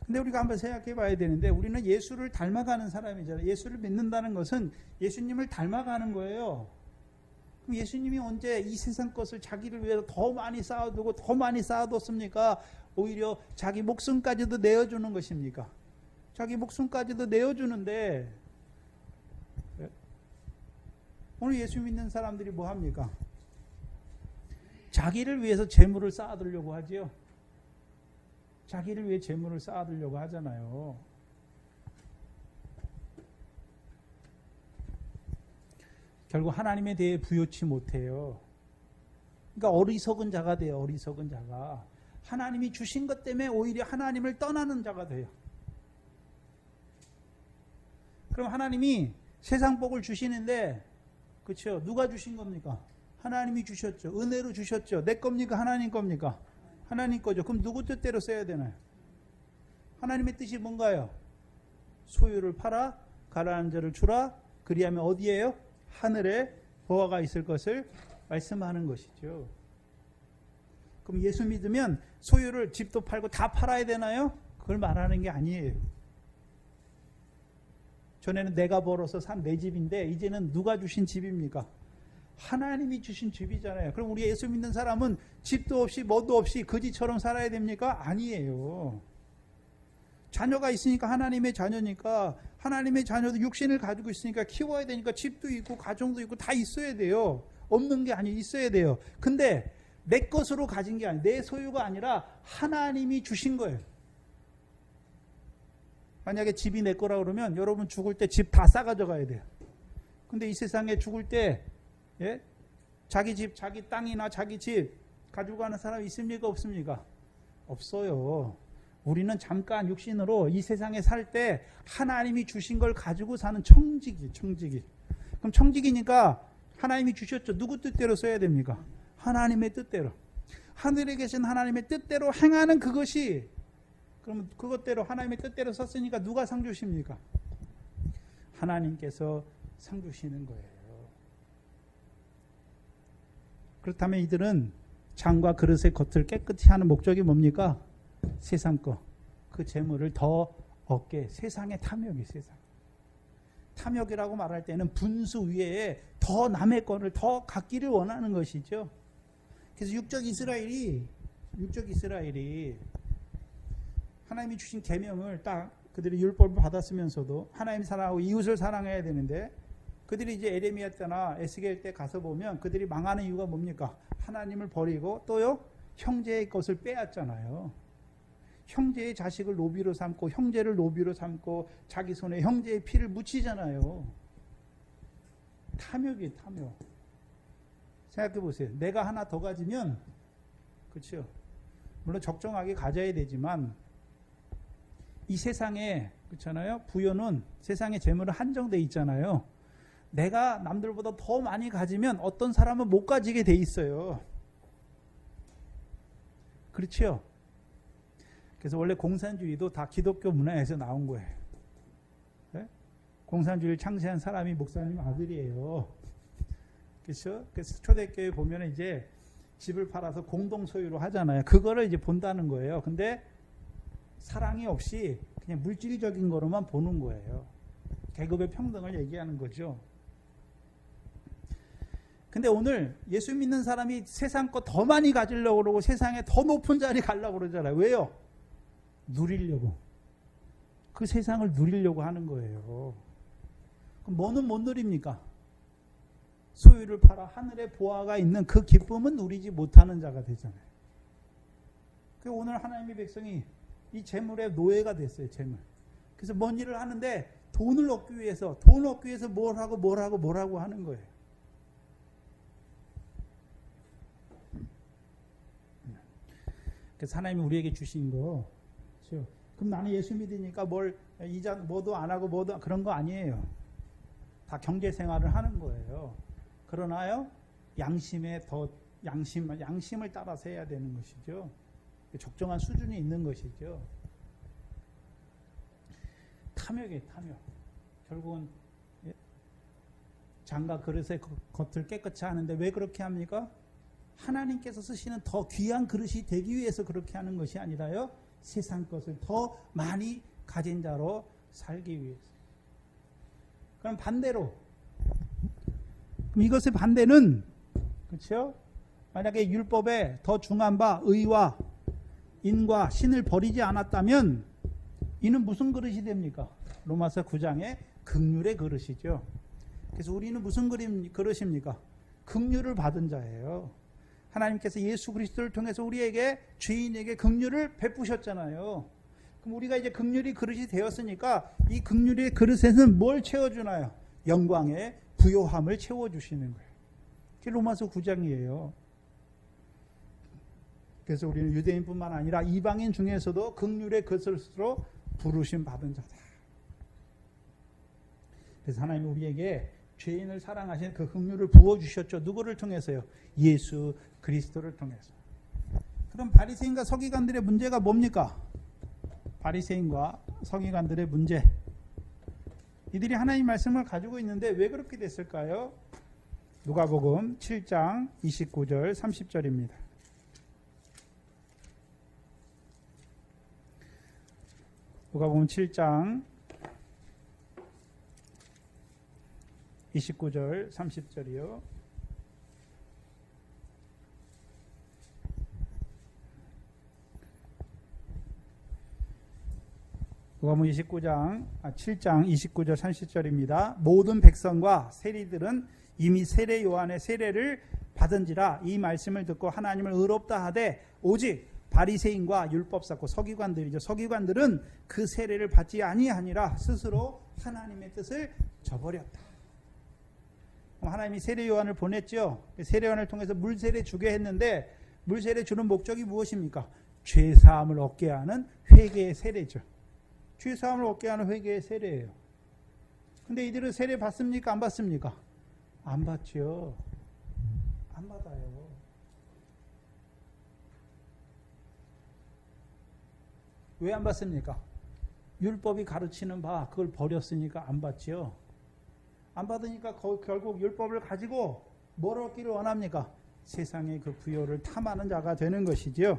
S1: 근데 우리가 한번 생각해 봐야 되는데 우리는 예수를 닮아가는 사람이잖아요. 예수를 믿는다는 것은 예수님을 닮아가는 거예요. 그럼 예수님이 언제 이 세상 것을 자기를 위해서 더 많이 쌓아두고 더 많이 쌓아뒀습니까? 오히려 자기 목숨까지도 내어주는 것입니까? 자기 목숨까지도 내어주는데 오늘 예수 믿는 사람들이 뭐 합니까? 자기를 위해서 재물을 쌓아두려고 하지요. 자기를 위해 재물을 쌓아두려고 하잖아요. 결국 하나님에 대해 부여치 못해요. 그러니까 어리석은 자가 돼요. 어리석은 자가. 하나님이 주신 것 때문에 오히려 하나님을 떠나는 자가 돼요. 그럼 하나님이 세상 복을 주시는데 그렇죠? 누가 주신 겁니까? 하나님이 주셨죠. 은혜로 주셨죠. 내 겁니까? 하나님 겁니까? 하나님 거죠. 그럼 누구 뜻대로 써야 되나요? 하나님의 뜻이 뭔가요? 소유를 팔아 가난한 자를 주라. 그리하면 어디에요? 하늘에 보화가 있을 것을 말씀하는 것이죠. 그럼 예수 믿으면 소유를 집도 팔고 다 팔아야 되나요? 그걸 말하는 게 아니에요. 전에는 내가 벌어서 산 내 집인데 이제는 누가 주신 집입니까? 하나님이 주신 집이잖아요. 그럼 우리 예수 믿는 사람은 집도 없이 뭐도 없이 거지처럼 살아야 됩니까? 아니에요. 자녀가 있으니까 하나님의 자녀니까 하나님의 자녀도 육신을 가지고 있으니까 키워야 되니까 집도 있고 가정도 있고 다 있어야 돼요. 없는 게 아니고 있어야 돼요. 근데 내 것으로 가진 게 아니에요. 내 소유가 아니라 하나님이 주신 거예요. 만약에 집이 내 거라 그러면 여러분 죽을 때 집 다 싸가져 가야 돼요. 근데 이 세상에 죽을 때 자기 집, 자기 땅이나 자기 집 가지고 가는 사람 있습니까? 없습니까? 없어요. 우리는 잠깐 육신으로 이 세상에 살 때 하나님이 주신 걸 가지고 사는 청지기. 그럼 청지기니까 하나님이 주셨죠. 누구 뜻대로 써야 됩니까? 하나님의 뜻대로. 하늘에 계신 하나님의 뜻대로 행하는 그것이 그러면 그것대로 하나님의 뜻대로 썼으니까 누가 상 주십니까? 하나님께서 상 주시는 거예요. 그렇다면 이들은 잔과 그릇의 겉을 깨끗이 하는 목적이 뭡니까? 세상 거. 그 재물을 더 얻게. 세상의 탐욕이 세상. 탐욕이라고 말할 때는 분수 위에 더 남의 거를 더 갖기를 원하는 것이죠. 그래서 육적 이스라엘이 하나님이 주신 계명을 딱 그들이 율법을 받았으면서도 하나님 사랑하고 이웃을 사랑해야 되는데 그들이 이제 에레미야 때나 에스겔 때 가서 보면 그들이 망하는 이유가 뭡니까? 하나님을 버리고 또요 형제의 것을 빼앗잖아요. 형제의 자식을 노비로 삼고 형제를 노비로 삼고 자기 손에 형제의 피를 묻히잖아요. 탐욕이에요. 탐욕. 생각해 보세요. 내가 하나 더 가지면 그렇죠. 물론 적정하게 가져야 되지만 이 세상에 그렇잖아요. 부여는 세상의 재물은 한정돼 있잖아요. 내가 남들보다 더 많이 가지면 어떤 사람은 못 가지게 돼 있어요. 그렇죠? 그래서 원래 공산주의도 다 기독교 문화에서 나온 거예요. 네? 공산주의를 창시한 사람이 목사님 아들이에요. 그렇죠? 그래서 초대교회 보면 이제 집을 팔아서 공동 소유로 하잖아요. 그거를 이제 본다는 거예요. 근데 사랑이 없이 그냥 물질적인 거로만 보는 거예요. 계급의 평등을 얘기하는 거죠. 근데 오늘 예수 믿는 사람이 세상 거 더 많이 가지려고 그러고 세상에 더 높은 자리 가려고 그러잖아요. 왜요? 누리려고. 그 세상을 누리려고 하는 거예요. 그럼 뭐는 못 누립니까? 소유를 팔아 하늘에 보화가 있는 그 기쁨은 누리지 못하는 자가 되잖아요. 그래서 오늘 하나님의 백성이 이 재물의 노예가 됐어요. 재물. 그래서 뭔 일을 하는데 돈을 얻기 위해서 뭘 하고 하는 거예요. 그래서 하나님이 우리에게 주신 거, 그렇죠? 그럼 나는 예수 믿으니까 뭐도 안 하고 뭐도 그런 거 아니에요. 다 경제 생활을 하는 거예요. 그러나요, 양심을 따라서 해야 되는 것이죠. 적정한 수준이 있는 것이죠. 탐욕이에요, 탐욕. 결국은 장과 그릇의 겉을 깨끗이 하는데 왜 그렇게 합니까? 하나님께서 쓰시는 더 귀한 그릇이 되기 위해서 그렇게 하는 것이 아니라요, 세상 것을 더 많이 가진 자로 살기 위해서. 그럼 반대로, 그럼 이것의 반대는, 그렇죠? 만약에 율법에 더 중한 바 의와 인과 신을 버리지 않았다면 이는 무슨 그릇이 됩니까? 로마서 9장의 긍휼의 그릇이죠. 그래서 우리는 무슨 그릇입니까? 긍휼을 받은 자예요. 하나님께서 예수 그리스도를 통해서 우리에게, 죄인에게 긍휼을 베푸셨잖아요. 그럼 우리가 이제 긍휼의 그릇이 되었으니까 이 긍휼의 그릇에는 뭘 채워주나요? 영광의 부요함을 채워주시는 거예요. 그게 로마서 9장이에요. 그래서 우리는 유대인뿐만 아니라 이방인 중에서도 긍휼의 그릇으로 부르심 받은 자다. 그래서 하나님이 우리에게 죄인을 사랑하신 그 긍휼을 부어주셨죠. 누구를 통해서요? 예수 그리스도를 통해서. 그럼 바리새인과 서기관들의 문제가 뭡니까? 바리새인과 서기관들의 문제. 이들이 하나님 말씀을 가지고 있는데 왜 그렇게 됐을까요? 누가복음 7장 29절 30절입니다. 누가복음 7장 29절 30절이요. 누가복음 7장 29절 30절입니다. 모든 백성과 세리들은 이미 세례 요한의 세례를 받은지라 이 말씀을 듣고 하나님을 의롭다 하되 오직 바리새인과 율법사고 서기관들이죠. 서기관들은 그 세례를 받지 아니하니라 스스로 하나님의 뜻을 저버렸다. 하나님이 세례 요한을 보냈죠. 세례 요한을 통해서 물세례 주게 했는데 물세례 주는 목적이 무엇입니까? 죄사함을 얻게 하는 회개의 세례죠. 죄사함을 얻게 하는 회개의 세례예요. 근데 이들은 세례 받습니까? 안 받습니까? 안 받죠. 안 받아요. 왜 안 받습니까? 율법이 가르치는 바 그걸 버렸으니까 안 받죠. 안 받으니까 결국 율법을 가지고 뭘 얻기를 원합니까? 세상의 그 부요를 탐하는 자가 되는 것이죠.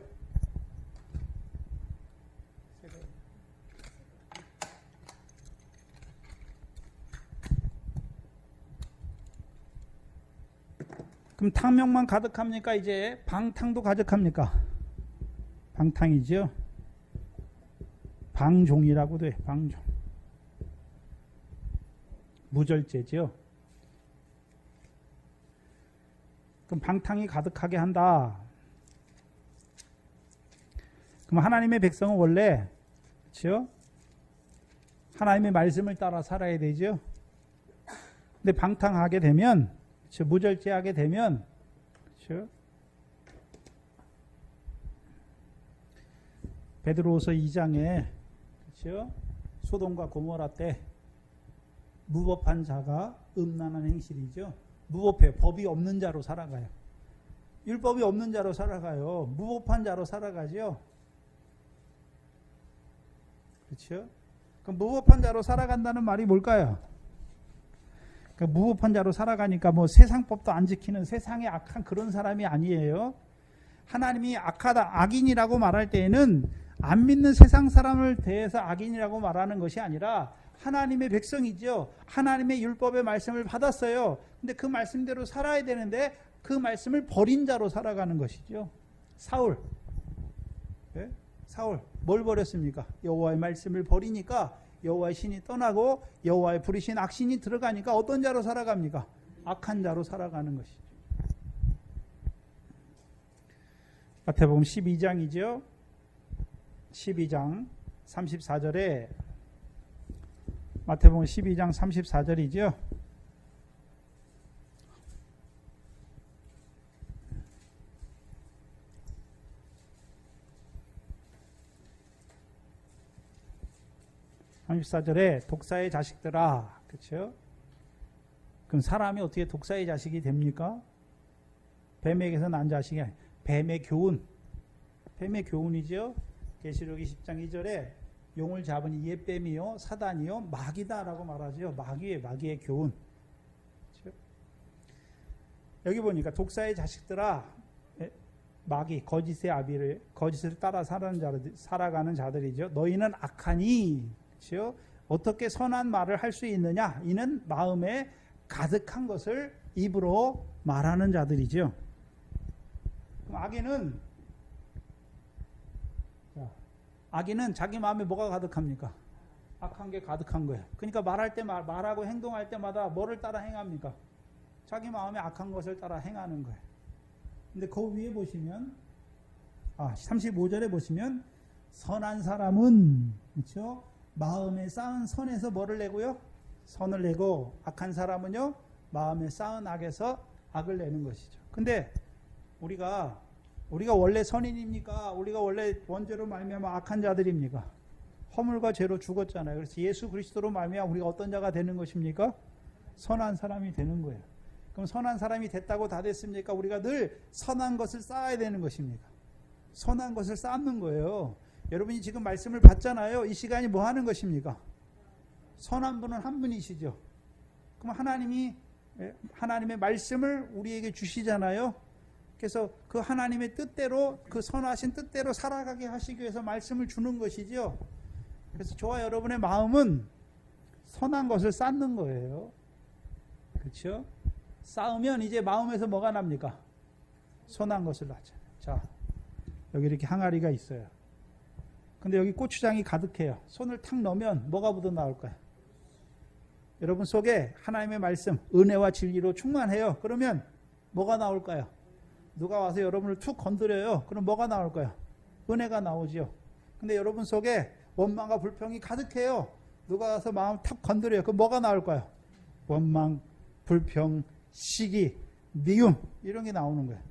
S1: 그럼 탕명만 가득합니까? 이제 방탕도 가득합니까? 방탕이죠. 방종이라고도 해. 방종. 무절제죠. 그럼 방탕이 가득하게 한다. 그럼 하나님의 백성은 원래, 그렇죠? 하나님의 말씀을 따라 살아야 되죠. 근데 방탕하게 되면, 그렇죠? 무절제하게 되면, 그렇죠? 베드로후서 2장에, 그렇죠? 소돔과 고모라 때 무법한 자가 음란한 행실이죠. 무법해요. 법이 없는 자로 살아가요. 율법이 없는 자로 살아가요. 무법한 자로 살아가죠. 그렇죠? 그럼 무법한 자로 살아간다는 말이 뭘까요? 그러니까 무법한 자로 살아가니까 뭐 세상 법도 안 지키는 세상에 악한 그런 사람이 아니에요. 하나님이 악하다, 악인이라고 말할 때에는 안 믿는 세상 사람을 대해서 악인이라고 말하는 것이 아니라 하나님의 백성이죠. 하나님의 율법의 말씀을 받았어요. 근데 그 말씀대로 살아야 되는데 그 말씀을 버린 자로 살아가는 것이죠. 사울. 네? 사울. 뭘 버렸습니까? 여호와의 말씀을 버리니까 여호와의 신이 떠나고 여호와의 부리신 악신이 들어가니까 어떤 자로 살아갑니까? 악한 자로 살아가는 것이죠. 마태복음 12장이죠. 12장 34절에 마태복음 12장 34절이죠. 독사의 자식들아, 그렇죠? 그럼 사람이 어떻게 독사의 자식이 됩니까? 뱀에게서 난 자식이 아니에요. 뱀의 교훈이죠. 계시록 20장 2절에 용을 잡은 이의 뱀이요 사단이요 마귀다라고 말하죠. 마귀의 교훈. 그렇죠? 여기 보니까 독사의 자식들아, 마귀 거짓의 아비를 거짓을 따라 살아가는 자들이죠. 너희는 악하니, 그렇죠? 어떻게 선한 말을 할 수 있느냐? 이는 마음에 가득한 것을 입으로 말하는 자들이죠. 그럼 악인은 자기 마음에 뭐가 가득합니까? 악한 게 가득한 거예요. 그러니까 말하고 행동할 때마다 뭐를 따라 행합니까? 자기 마음에 악한 것을 따라 행하는 거예요. 근데 그 위에 보시면 35절에 보시면 선한 사람은, 그렇죠? 마음에 쌓은 선에서 뭐를 내고요? 선을 내고, 악한 사람은요 마음에 쌓은 악에서 악을 내는 것이죠. 근데 우리가 원래 선인입니까? 우리가 원래 원죄로 말미암아 악한 자들입니까? 허물과 죄로 죽었잖아요. 그래서 예수 그리스도로 말미암아 우리가 어떤 자가 되는 것입니까? 선한 사람이 되는 거예요. 그럼 선한 사람이 됐다고 다 됐습니까? 우리가 늘 선한 것을 쌓아야 되는 것입니까? 선한 것을 쌓는 거예요. 여러분이 지금 말씀을 받잖아요. 이 시간이 뭐 하는 것입니까? 선한 분은 한 분이시죠. 그럼 하나님의 말씀을 우리에게 주시잖아요. 그래서 그 하나님의 뜻대로, 그 선하신 뜻대로 살아가게 하시기 위해서 말씀을 주는 것이죠. 그래서 저와 여러분의 마음은 선한 것을 쌓는 거예요. 그렇죠? 쌓으면 이제 마음에서 뭐가 납니까? 선한 것을 낳잖아요. 자, 여기 이렇게 항아리가 있어요. 근데 여기 고추장이 가득해요. 손을 탁 넣으면 뭐가 묻어 나올까요? 여러분 속에 하나님의 말씀, 은혜와 진리로 충만해요. 그러면 뭐가 나올까요? 누가 와서 여러분을 툭 건드려요. 그럼 뭐가 나올까요? 은혜가 나오죠. 근데 여러분 속에 원망과 불평이 가득해요. 누가 와서 마음 탁 건드려요. 그럼 뭐가 나올까요? 원망, 불평, 시기, 미움, 이런 게 나오는 거예요.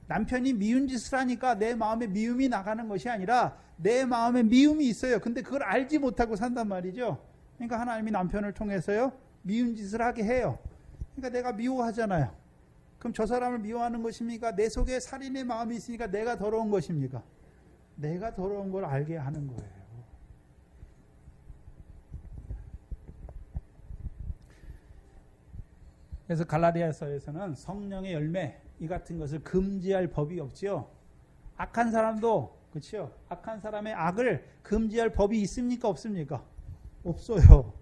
S1: 남편이 미운 짓을 하니까 내 마음에 미움이 나가는 것이 아니라 내 마음에 미움이 있어요. 근데 그걸 알지 못하고 산단 말이죠. 그러니까 하나님이 남편을 통해서요 미운 짓을 하게 해요. 그러니까 내가 미워하잖아요. 그럼 저 사람을 미워하는 것입니까? 내 속에 살인의 마음이 있으니까 내가 더러운 것입니까? 내가 더러운 걸 알게 하는 거예요. 그래서 갈라디아서에서는 성령의 열매 이 같은 것을 금지할 법이 없지요. 악한 사람도, 그렇죠? 악한 사람의 악을 금지할 법이 있습니까? 없습니까? 없어요.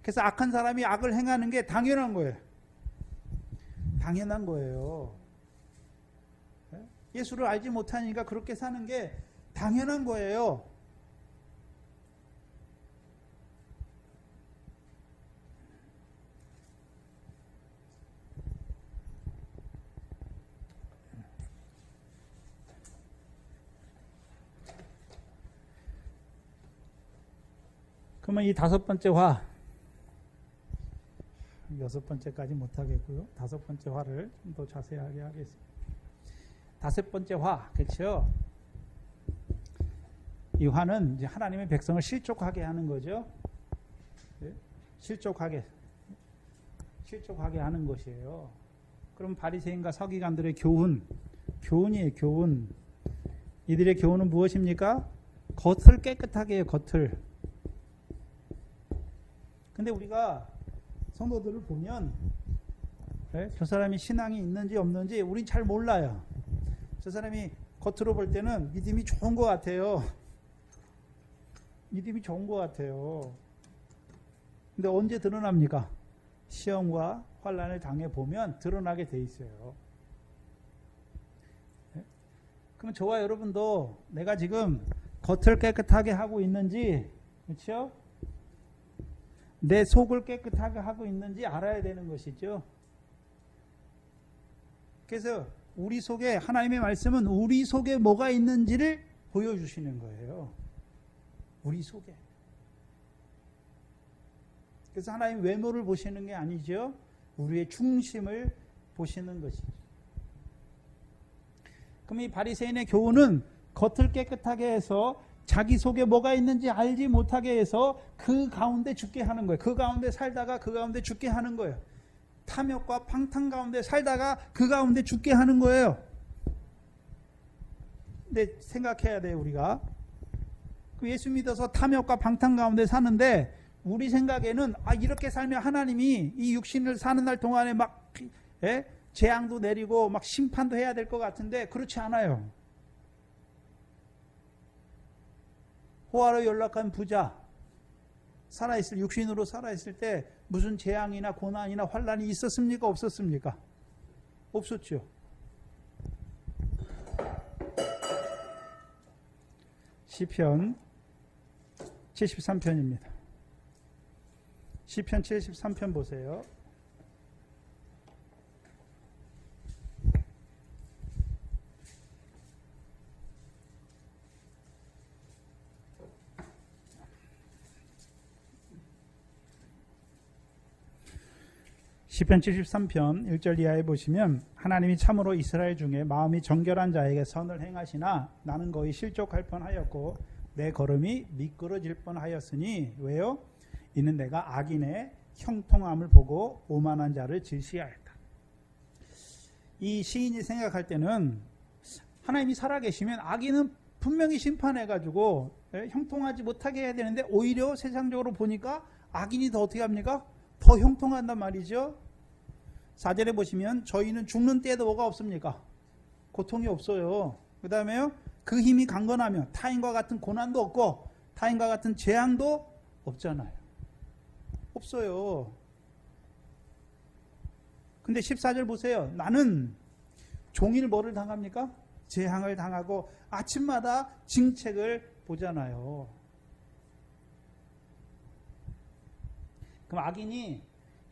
S1: 그래서 악한 사람이 악을 행하는 게 당연한 거예요. 당연한 거예요. 예수를 알지 못하니까 그렇게 사는 게 당연한 거예요. 그러면 이 5번째 화, 6번째까지 못하겠고요. 5번째 화를 좀 더 자세하게 하겠습니다. 5번째 화, 그렇죠? 이 화는 이제 하나님의 백성을 실족하게 하는 거죠. 예? 실족하게 하는 것이에요. 그럼 바리새인과 서기관들의 교훈이에요. 교훈. 이들의 교훈은 무엇입니까? 겉을 깨끗하게 해요. 겉을. 근데 우리가 성도들을 보면 저 사람이 신앙이 있는지 없는지 우린 잘 몰라요. 저 사람이 겉으로 볼 때는 믿음이 좋은 것 같아요. 믿음이 좋은 것 같아요. 근데 언제 드러납니까? 시험과 환난을 당해보면 드러나게 돼 있어요. 그럼 저와 여러분도 내가 지금 겉을 깨끗하게 하고 있는지, 그렇죠? 내 속을 깨끗하게 하고 있는지 알아야 되는 것이죠. 그래서 우리 속에, 하나님의 말씀은 우리 속에 뭐가 있는지를 보여주시는 거예요. 우리 속에. 그래서 하나님 외모를 보시는 게 아니죠. 우리의 중심을 보시는 것이죠. 그럼 이 바리새인의 교훈은 겉을 깨끗하게 해서 자기 속에 뭐가 있는지 알지 못하게 해서 그 가운데 죽게 하는 거예요. 그 가운데 살다가 그 가운데 죽게 하는 거예요. 탐욕과 방탕 가운데 살다가 그 가운데 죽게 하는 거예요. 근데 생각해야 돼요, 우리가. 예수 믿어서 탐욕과 방탕 가운데 사는데 우리 생각에는 이렇게 살면 하나님이 이 육신을 사는 날 동안에 막 재앙도 내리고 막 심판도 해야 될 것 같은데 그렇지 않아요. 호화로 연락한 부자 육신으로 살아있을 때 무슨 재앙이나 고난이나 환난이 있었습니까? 없었습니까? 없었죠. 시편 73편입니다. 시편 73편 보세요. 시편 73편 1절 이하에 보시면 하나님이 참으로 이스라엘 중에 마음이 정결한 자에게 선을 행하시나 나는 거의 실족할 뻔하였고 내 걸음이 미끄러질 뻔하였으니 왜요? 이는 내가 악인의 형통함을 보고 오만한 자를 질시하였다. 이 시인이 생각할 때는 하나님이 살아계시면 악인은 분명히 심판해가지고 형통하지 못하게 해야 되는데 오히려 세상적으로 보니까 악인이 더 어떻게 합니까? 더 형통한단 말이죠. 4절에 보시면 저희는 죽는 때에도 뭐가 없습니까? 고통이 없어요. 그 다음에요. 그 힘이 강건하면 타인과 같은 고난도 없고 타인과 같은 재앙도 없잖아요. 없어요. 근데 14절 보세요. 나는 종일 뭐를 당합니까? 재앙을 당하고 아침마다 징책을 보잖아요. 그럼 악인이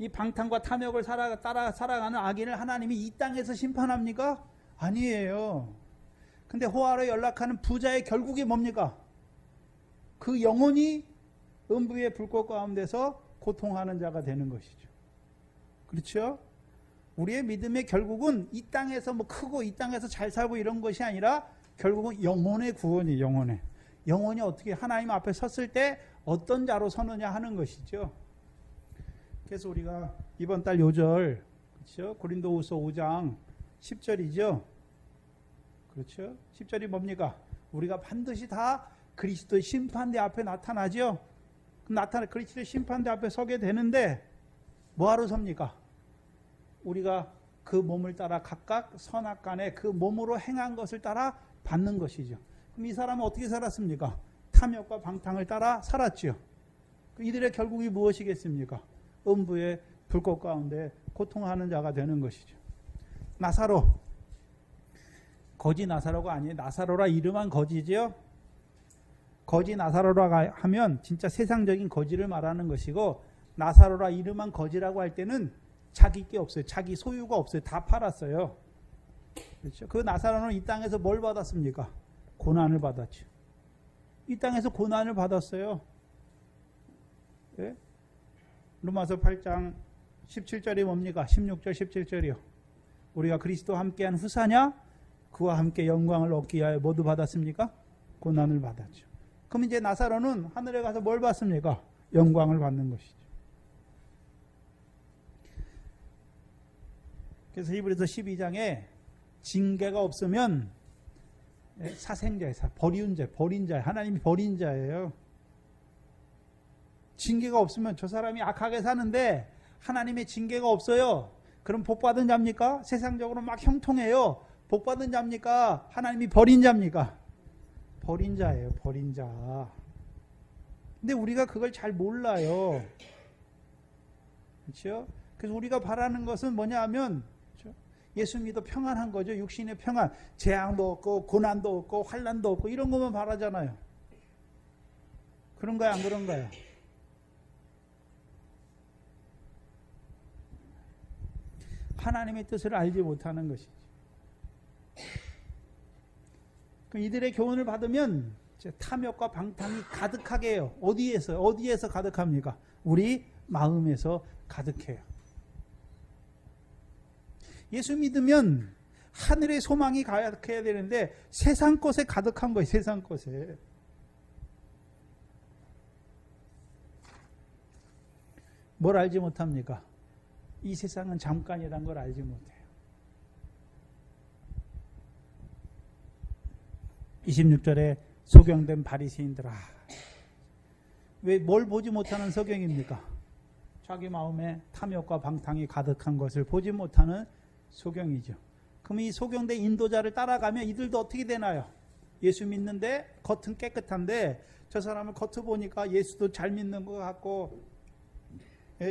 S1: 이 방탕과 탐욕을 따라 살아가는 악인을 하나님이 이 땅에서 심판합니까? 아니에요. 근데 호화로 연락하는 부자의 결국이 뭡니까? 그 영혼이 음부의 불꽃 가운데서 고통하는 자가 되는 것이죠. 그렇죠? 우리의 믿음의 결국은 이 땅에서 뭐 크고 이 땅에서 잘 살고 이런 것이 아니라 결국은 영혼의 구원이 영혼이 어떻게 하나님 앞에 섰을 때 어떤 자로 서느냐 하는 것이죠. 그래서 우리가 이번 달 요절, 그렇죠? 고린도후서 5장 10절이죠. 그렇죠? 10절이 뭡니까? 우리가 반드시 다 그리스도의 심판대 앞에 나타나죠. 그리스도의 심판대 앞에 서게 되는데 뭐하러 섭니까? 우리가 그 몸을 따라 각각 선악간에 그 몸으로 행한 것을 따라 받는 것이죠. 그럼 이 사람은 어떻게 살았습니까? 탐욕과 방탕을 따라 살았죠. 이들의 결국이 무엇이겠습니까? 음부의 불꽃 가운데 고통하는 자가 되는 것이죠. 나사로, 거지 나사로가 아니에요. 나사로라 이름한 거지죠. 거지 나사로라 하면 진짜 세상적인 거지를 말하는 것이고, 나사로라 이름한 거지라고 할 때는 자기 게 없어요. 자기 소유가 없어요. 다 팔았어요. 그렇죠? 그 나사로는 이 땅에서 뭘 받았습니까? 고난을 받았죠. 이 땅에서 고난을 받았어요. 네? 로마서 8장 17절이 뭡니까? 16절 17절이요. 우리가 그리스도와 함께한 후사냐? 그와 함께 영광을 얻기 위하여 모두 받았습니까? 고난을 받았죠. 그럼 이제 나사로는 하늘에 가서 뭘 받습니까? 영광을 받는 것이죠. 그래서 히브리서 12장에 징계가 없으면 사생자예요. 버린 자. 하나님이 버린 자예요. 징계가 없으면 저 사람이 악하게 사는데 하나님의 징계가 없어요. 그럼 복받은 자입니까? 세상적으로 막 형통해요. 복받은 자입니까? 하나님이 버린 자입니까? 버린 자예요. 버린 자. 근데 우리가 그걸 잘 몰라요. 그렇죠? 그래서 우리가 바라는 것은 뭐냐 하면 예수 믿어 평안한 거죠. 육신의 평안. 재앙도 없고 고난도 없고 환난도 없고 이런 것만 바라잖아요. 그런가요? 안 그런가요? 하나님의 뜻을 알지 못하는 것이죠. 그럼 이들의 교훈을 받으면 탐욕과 방탕이 가득하게 해요. 어디에서 가득합니까? 우리 마음에서 가득해요. 예수 믿으면 하늘의 소망이 가득해야 되는데 세상 것에 가득한 거예요. 세상 것에. 뭘 알지 못합니까? 이 세상은 잠깐이란 걸 알지 못해요. 26절에 소경된 바리새인들아. 왜 뭘 보지 못하는 소경입니까? 자기 마음에 탐욕과 방탕이 가득한 것을 보지 못하는 소경이죠. 그럼 이 소경된 인도자를 따라가면 이들도 어떻게 되나요? 예수 믿는데 겉은 깨끗한데 저 사람을 겉을 보니까 예수도 잘 믿는 것 같고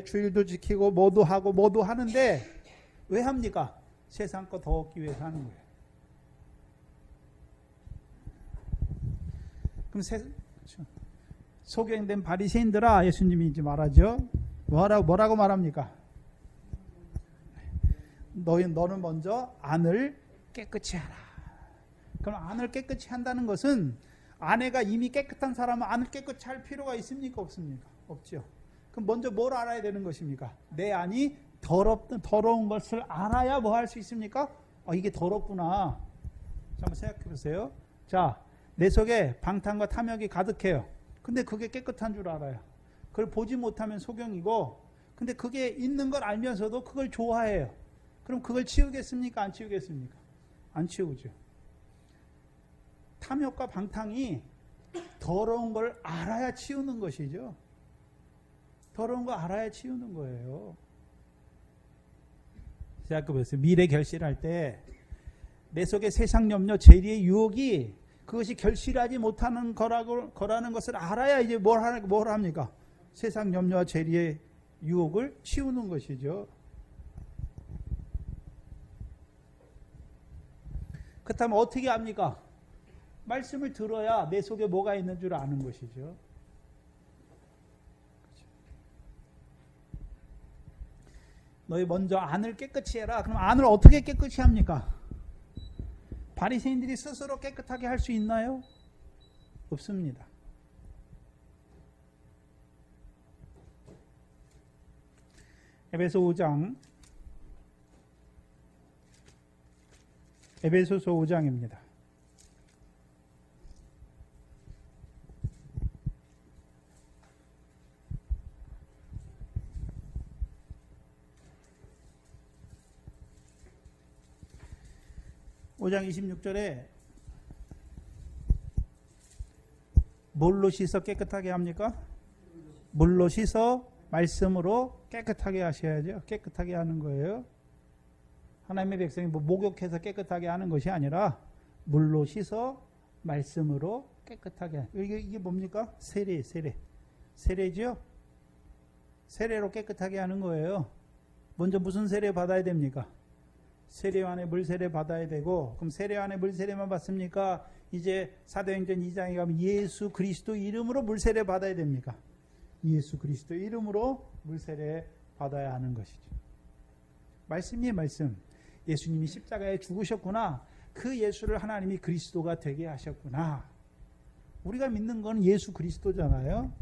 S1: 주일도 지키고 뭐도 하고 뭐도 하는데 왜 합니까? 세상 거 더 얻기 위해서 하는 거예요. 그럼 소경된 바리새인들아, 예수님이 이제 말하죠. 뭐라고 말합니까? 너는 먼저 안을 깨끗이 하라. 그럼 안을 깨끗이 한다는 것은 아내가 이미 깨끗한 사람은 안을 깨끗이 할 필요가 있습니까? 없습니까? 없죠. 그럼 먼저 뭘 알아야 되는 것입니까? 내 안이 더러운 것을 알아야 뭐 할 수 있습니까? 이게 더럽구나. 자, 한번 생각해 보세요. 자, 내 속에 방탕과 탐욕이 가득해요. 근데 그게 깨끗한 줄 알아요. 그걸 보지 못하면 소경이고, 근데 그게 있는 걸 알면서도 그걸 좋아해요. 그럼 그걸 치우겠습니까? 안 치우겠습니까? 안 치우죠. 탐욕과 방탕이 더러운 걸 알아야 치우는 것이죠. 더러운 거 알아야 치우는 거예요. 제가 보세요. 미래 결실할 때 내 속에 세상 염려, 재리의 유혹이 그것이 결실하지 못하는 거라는 것을 알아야 이제 뭘 합니까? 세상 염려와 재리의 유혹을 치우는 것이죠. 그렇다면 어떻게 합니까? 말씀을 들어야 내 속에 뭐가 있는 줄 아는 것이죠. 너희 먼저 안을 깨끗이 해라. 그럼 안을 어떻게 깨끗이 합니까? 바리새인들이 스스로 깨끗하게 할 수 있나요? 없습니다. 에베소서 5장입니다. (5장 26절에) 뭘로 씻어 깨끗하게 합니까? 물로 씻어 말씀으로 깨끗하게 하셔야죠. 깨끗하게 하는 거예요. 하나님의 백성이 목욕해서 깨끗하게 하는 것이 아니라 물로 씻어 말씀으로 깨끗하게. 이게 뭡니까? 세례죠? 세례로 깨끗하게 하는 거예요. 먼저 무슨 세례 받아야 됩니까? 세례요한의 물세례 받아야 되고, 그럼 세례요한의 물세례만 받습니까? 이제 사도행전 2장에 가면 예수 그리스도 이름으로 물세례 받아야 됩니까? 예수 그리스도 이름으로 물세례 받아야 하는 것이죠. 말씀이에요, 말씀. 예수님이 십자가에 죽으셨구나. 그 예수를 하나님이 그리스도가 되게 하셨구나. 우리가 믿는 건 예수 그리스도잖아요.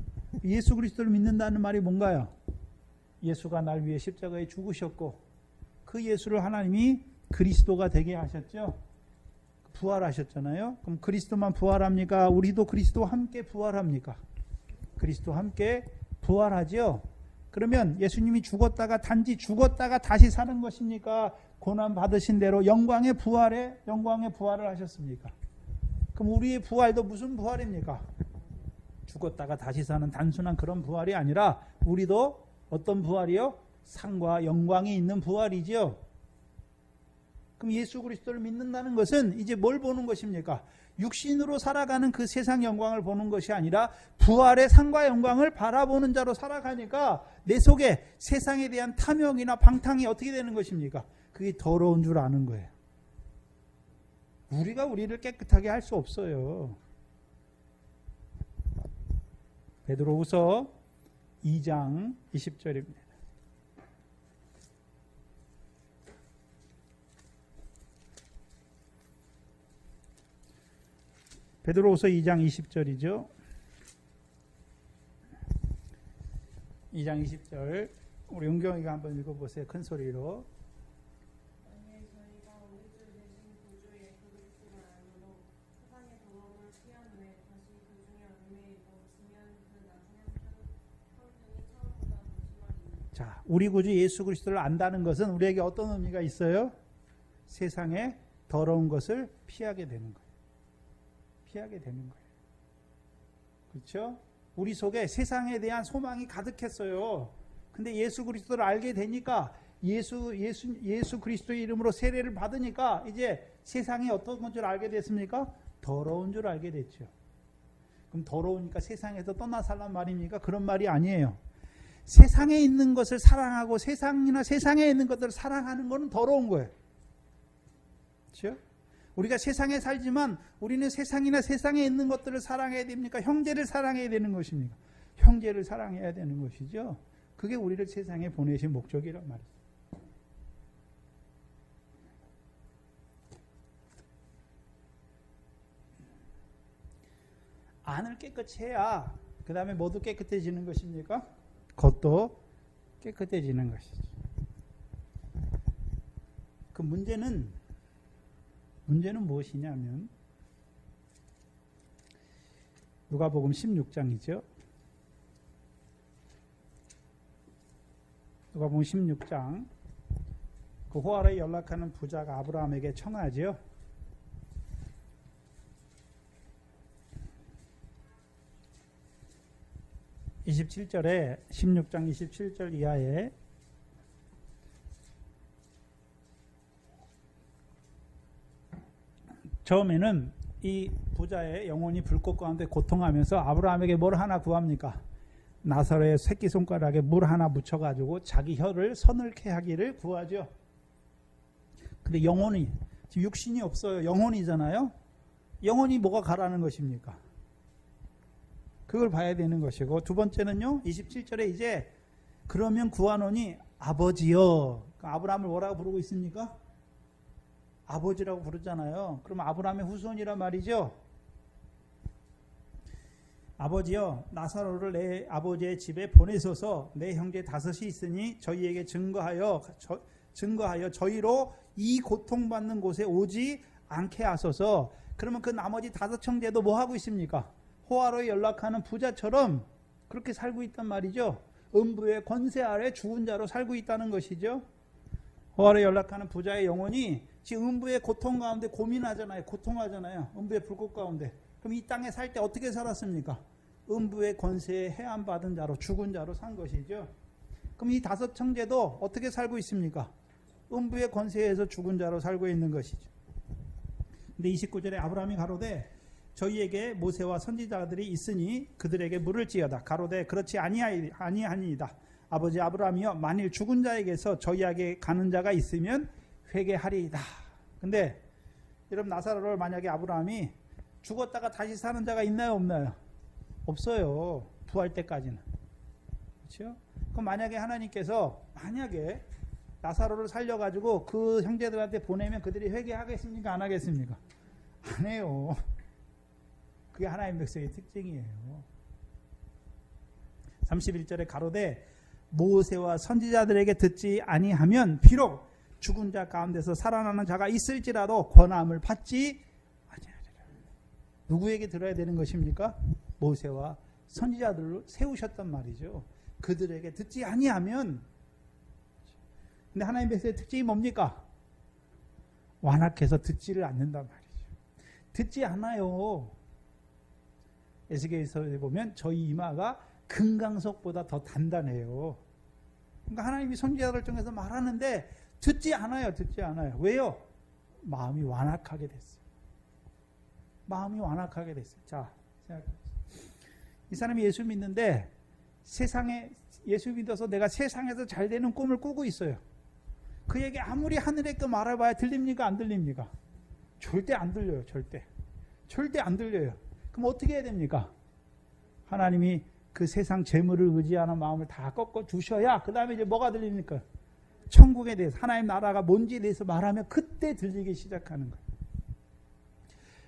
S1: 예수 그리스도를 믿는다는 말이 뭔가요? 예수가 날 위해 십자가에 죽으셨고 그 예수를 하나님이 그리스도가 되게 하셨죠. 부활하셨잖아요. 그럼 그리스도만 부활합니까? 우리도 그리스도와 함께 부활합니까? 그리스도와 함께 부활하죠. 그러면 예수님이 단지 죽었다가 다시 사는 것입니까? 고난 받으신 대로 영광의 부활을 하셨습니까? 그럼 우리의 부활도 무슨 부활입니까? 죽었다가 다시 사는 단순한 그런 부활이 아니라 우리도 어떤 부활이요? 상과 영광이 있는 부활이죠. 그럼 예수 그리스도를 믿는다는 것은 이제 뭘 보는 것입니까? 육신으로 살아가는 그 세상 영광을 보는 것이 아니라 부활의 상과 영광을 바라보는 자로 살아가니까 내 속에 세상에 대한 탐욕이나 방탕이 어떻게 되는 것입니까? 그게 더러운 줄 아는 거예요. 우리가 우리를 깨끗하게 할 수 없어요. 베드로후서 2장 20절입니다. 베드로후서 2장 20절이죠. 2장 20절 우리 은경이가 한번 읽어보세요. 큰 소리로.
S2: 만일 저희가 우리 주 되신 구주의 그리스도를 알므로 세상의 더러움을 피한 후에 다시 그 중에 얽매이고 있으면 그 나중에 평등이 처음보다 더 심하리니.
S1: 자, 우리 구주 예수 그리스도를 안다는 것은 우리에게 어떤 의미가 있어요? 세상의 더러운 것을 피하게 되는 거예요. 피하게 되는 거예요. 그렇죠? 우리 속에 세상에 대한 소망이 가득했어요. 근데 예수 그리스도를 알게 되니까 예수 그리스도의 이름으로 세례를 받으니까 이제 세상이 어떤 건 줄 알게 됐습니까? 더러운 줄 알게 됐죠. 그럼 더러우니까 세상에서 떠나 살란 말입니까? 그런 말이 아니에요. 세상에 있는 것을 사랑하고 세상에 있는 것들을 사랑하는 것은 더러운 거예요. 그렇죠? 우리가 세상에 살지만 우리는 세상이나 세상에 있는 것들을 사랑해야 됩니까? 형제를 사랑해야 되는 것입니까? 형제를 사랑해야 되는 것이죠. 그게 우리를 세상에 보내신 목적이란 말이죠. 안을 깨끗이 해야 그 다음에 모두 깨끗해지는 것입니까? 겉도 깨끗해지는 것이죠. 그 문제는 무엇이냐면 누가복음 16장이죠. 누가복음 16장 그 호화로에 연락하는 부자가 아브라함에게 청하죠. (27절에) 16장 27절 이하에 처음에는 이 부자의 영혼이 불꽃 가운데 고통하면서 아브라함에게 뭘 하나 구합니까? 나사로의 새끼손가락에 물 하나 묻혀가지고 자기 혀를 서늘케 하기를 구하죠. 근데 영혼이, 지금 육신이 없어요. 영혼이잖아요. 영혼이 뭐가 가라는 것입니까? 그걸 봐야 되는 것이고, 두 번째는요, 27절에 이제 그러면 구하노니 아버지여. 아브라함을 뭐라고 부르고 있습니까? 아버지라고 부르잖아요. 그럼 아브라함의 후손이란 말이죠. 아버지여, 나사로를 내 아버지의 집에 보내소서. 내 형제 5이 있으니 저희에게 증거하여 저희로 이 고통받는 곳에 오지 않게 하소서. 그러면 그 나머지 5 형제도 뭐 하고 있습니까? 호화로에 연락하는 부자처럼 그렇게 살고 있단 말이죠. 음부의 권세 아래 죽은 자로 살고 있다는 것이죠. 호화로에 연락하는 부자의 영혼이 지금 음부의 고통 가운데 고민하잖아요. 고통하잖아요. 음부의 불꽃 가운데. 그럼 이 땅에 살 때 어떻게 살았습니까? 음부의 권세에 해안받은 자로, 죽은 자로 산 것이죠. 그럼 이 5 형제도 어떻게 살고 있습니까? 음부의 권세에서 죽은 자로 살고 있는 것이죠. 근데 29절에 아브라함이 가로되 저희에게 모세와 선지자들이 있으니 그들에게 물을지어다. 가로되 그렇지 아니하니이다. 아버지 아브라함이여, 만일 죽은 자에게서 저희에게 가는 자가 있으면 회개하리이다. 근데 여러분, 나사로를 만약에 아브라함이 죽었다가 다시 사는 자가 있나요, 없나요? 없어요. 부활 때까지는. 그렇죠? 그럼 만약에 하나님께서 나사로를 살려가지고 그 형제들한테 보내면 그들이 회개하겠습니까? 안 하겠습니까? 안 해요. 그게 하나님 백성의 특징이에요. 31절에 가로되 모세와 선지자들에게 듣지 아니하면 비록 죽은 자 가운데서 살아나는 자가 있을지라도 권함을 받지 누구에게 들어야 되는 것입니까? 모세와 선지자들로 세우셨단 말이죠. 그들에게 듣지 아니하면, 근데 하나님 백성의 특징이 뭡니까? 완악해서 듣지를 않는단 말이죠. 듣지 않아요. 에스겔에서 보면 저희 이마가 금강석보다 더 단단해요. 그러니까 하나님이 선지자를 통해서 말하는데 듣지 않아요. 듣지 않아요. 왜요? 마음이 완악하게 됐어요. 마음이 완악하게 됐어요. 자, 이 사람이 예수 믿는데 세상에 예수 믿어서 내가 세상에서 잘 되는 꿈을 꾸고 있어요. 그에게 아무리 하늘에 그 말해봐야 들립니까? 안 들립니까? 절대 안 들려요. 절대 안 들려요. 그럼 어떻게 해야 됩니까? 하나님이 그 세상 재물을 의지하는 마음을 다 꺾어 주셔야 그 다음에 이제 뭐가 들립니까? 천국에 대해서, 하나님 나라가 뭔지에 대해서 말하면 그때 들리기 시작하는 거예요.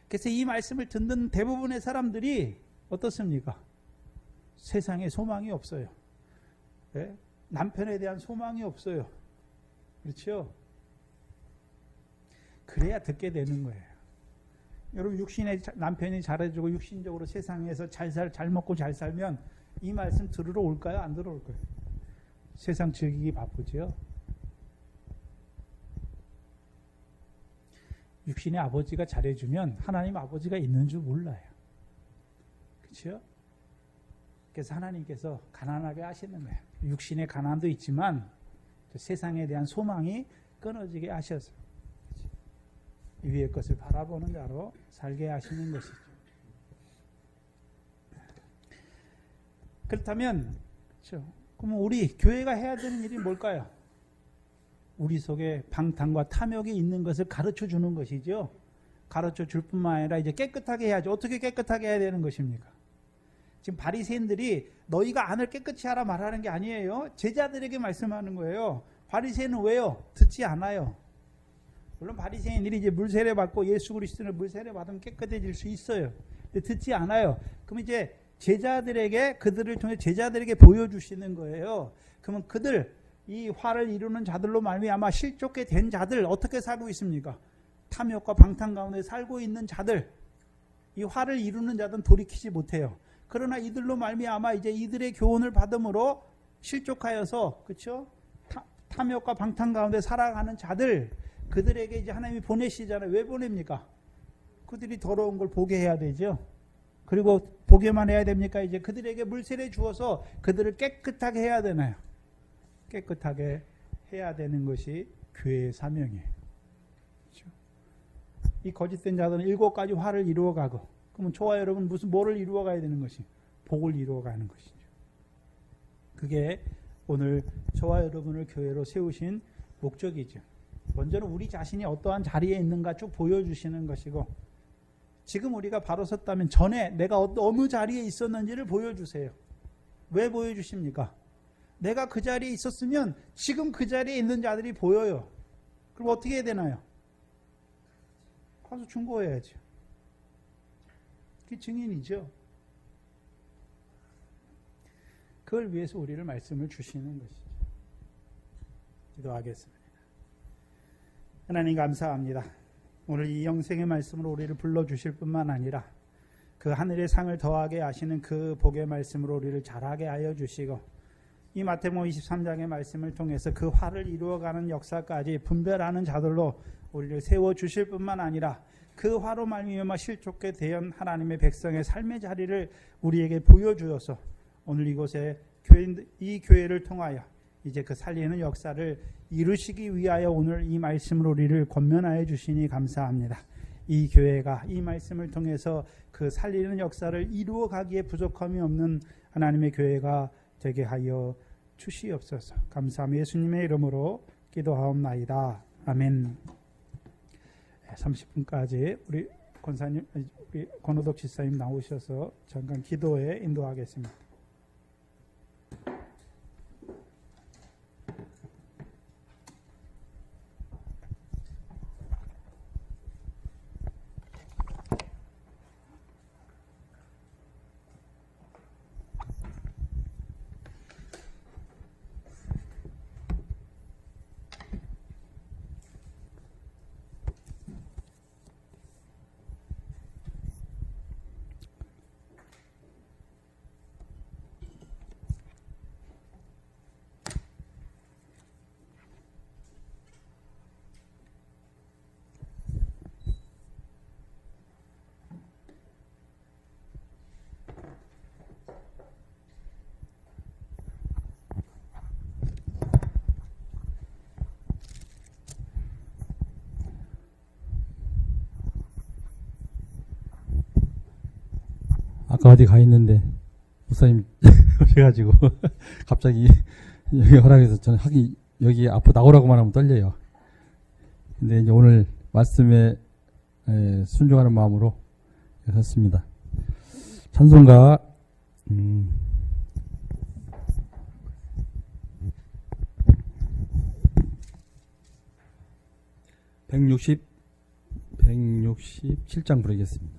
S1: 그래서 이 말씀을 듣는 대부분의 사람들이 어떻습니까? 세상에 소망이 없어요. 네? 남편에 대한 소망이 없어요. 그렇죠? 그래야 듣게 되는 거예요. 여러분, 육신의 남편이 잘해주고 육신적으로 세상에서 잘 먹고 잘 살면 이 말씀 들으러 올까요? 안 들어올 거예요? 세상 즐기기 바쁘죠? 육신의 아버지가 잘해주면 하나님 아버지가 있는 줄 몰라요. 그렇죠? 그래서 하나님께서 가난하게 하시는 거예요. 육신의 가난도 있지만 세상에 대한 소망이 끊어지게 하셔서 위의 것을 바라보는 자로 살게 하시는 것이죠. 그렇다면, 그렇죠? 그럼 우리 교회가 해야 되는 일이 뭘까요? 우리 속에 방탕과 탐욕이 있는 것을 가르쳐 주는 것이죠. 가르쳐 줄 뿐만 아니라 이제 깨끗하게 해야죠. 어떻게 깨끗하게 해야 되는 것입니까? 지금 바리새인들이 너희가 안을 깨끗이 하라 말하는 게 아니에요. 제자들에게 말씀하는 거예요. 바리새인은 왜요? 듣지 않아요. 물론 바리새인들이 이제 물세례 받고 예수 그리스도를 물세례 받으면 깨끗해질 수 있어요. 근데 듣지 않아요. 그럼 이제 그들을 통해 제자들에게 보여주시는 거예요. 그러면 그들, 이 화를 이루는 자들로 말미암아 실족게 된 자들 어떻게 살고 있습니까? 탐욕과 방탕 가운데 살고 있는 자들, 이 화를 이루는 자들은 돌이키지 못해요. 그러나 이들로 말미암아 이제 이들의 교훈을 받음으로 실족하여서, 그렇죠? 탐욕과 방탕 가운데 살아가는 자들, 그들에게 이제 하나님이 보내시잖아요. 왜 보냅니까? 그들이 더러운 걸 보게 해야 되죠. 그리고 보게만 해야 됩니까? 이제 그들에게 물세례 주어서 그들을 깨끗하게 해야 되나요? 깨끗하게 해야 되는 것이 교회의 사명이에요. 그렇죠? 이 거짓된 자들은 7가지 화를 이루어가고, 그러면 저와 여러분 뭐를 이루어가야 되는 것이? 복을 이루어가는 것이죠. 그게 오늘 저와 여러분을 교회로 세우신 목적이죠. 먼저는 우리 자신이 어떠한 자리에 있는가 쭉 보여주시는 것이고, 지금 우리가 바로 섰다면 전에 내가 어느 자리에 있었는지를 보여주세요. 왜 보여주십니까? 내가 그 자리에 있었으면 지금 그 자리에 있는 자들이 보여요. 그럼 어떻게 해야 되나요? 가서 중보해야죠. 그게 증인이죠. 그걸 위해서 우리를 말씀을 주시는 것이죠. 기도하겠습니다. 하나님 감사합니다. 오늘 이 영생의 말씀으로 우리를 불러주실 뿐만 아니라 그 하늘의 상을 더하게 하시는 그 복의 말씀으로 우리를 잘하게 하여 주시고, 이 마태복음 23장의 말씀을 통해서 그 화를 이루어가는 역사까지 분별하는 자들로 우리를 세워주실 뿐만 아니라 그 화로 말미암아 실족게 된 하나님의 백성의 삶의 자리를 우리에게 보여주어서 오늘 이곳에 이 교회를 통하여 이제 그 살리는 역사를 이루시기 위하여 오늘 이 말씀으로 우리를 권면하여 주시니 감사합니다. 이 교회가 이 말씀을 통해서 그 살리는 역사를 이루어 가기에 부족함이 없는 하나님의 교회가 되게 하여 주시옵소서. 감사하며 예수님의 이름으로 기도하옵나이다. 아멘. 30분까지 우리 권사님, 우리 권호덕 지사님 나오셔서 잠깐 기도에 인도하겠습니다.
S3: 아까 어디 가 있는데 목사님 오셔가지고 갑자기 여기 허락해서 저는 하기 여기 앞으로 나오라고만 하면 떨려요. 근데 이제 오늘 말씀에 순종하는 마음으로 섰습니다. 찬송가 167장 부르겠습니다.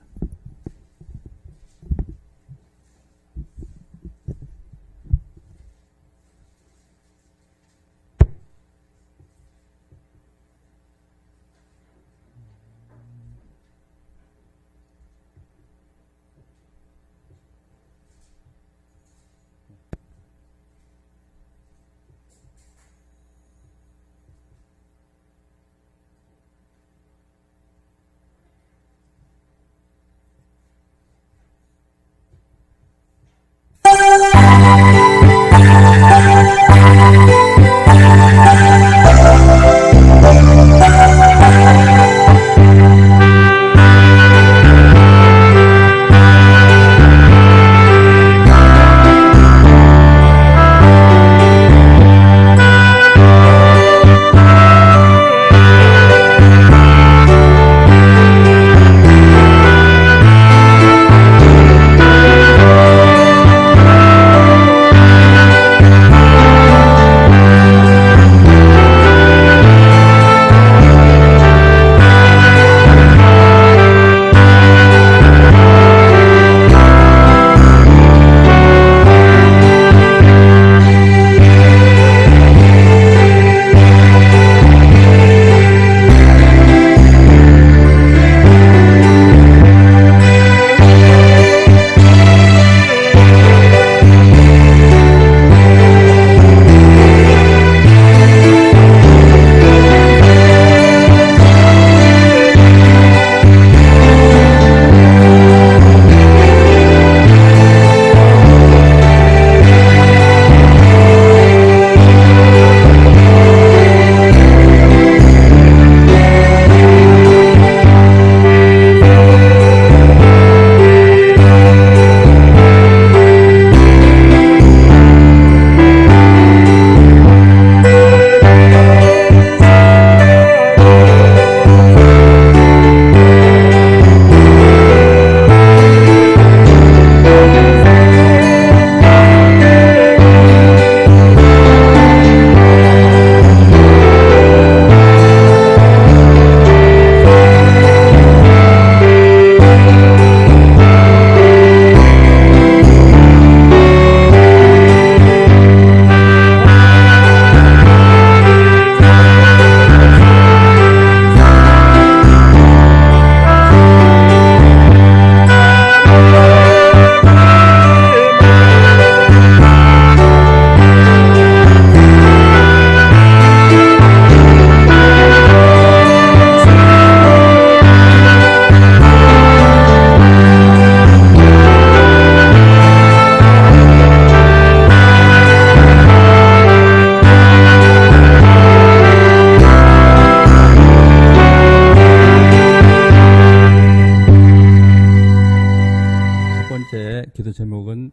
S3: 기도 제목은